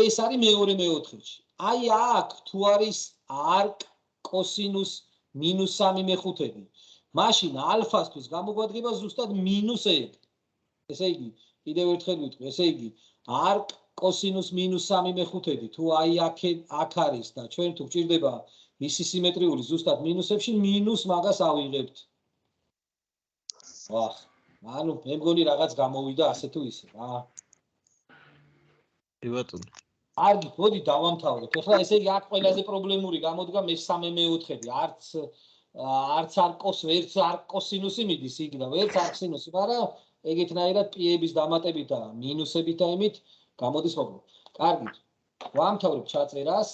ეს არის მეორე მეოთხედში. აი აქ თუ არის არკ კოსინუს -3/5, მაშინ ალფასთვის გამოგვადგება ზუსტად -1. ესე იგი კიდევ ერთხელ ვიტყვი, ესე იგი არკ კოსინუს -3/5 თუ აი აქ არის და ჩვენ თუ გვჭირდება ისი სიმეტრიული ზუსტად მინუსებში, მინუს მაგას ავიღებთ. ვახ, ანუ მე მგონი რაღაც გამოვიდა ასე თუ ისე, რა. კი ბატონო. კარგი, მოდი დავამთავროთ. ეხლა ესე იგი აქ ყველაზე პრობლემური გამოდგა მესამე მეოთხედი. არც არკოს, ვერც არკოსინუსი მიდის იქ და ვერც არკსინუსი, მაგრამ ეგეთნაირად პიების დამატებით და მინუსებით და იმით გამოდის პრობლემა. კარგი, ვამთავრებ ჩაწერას.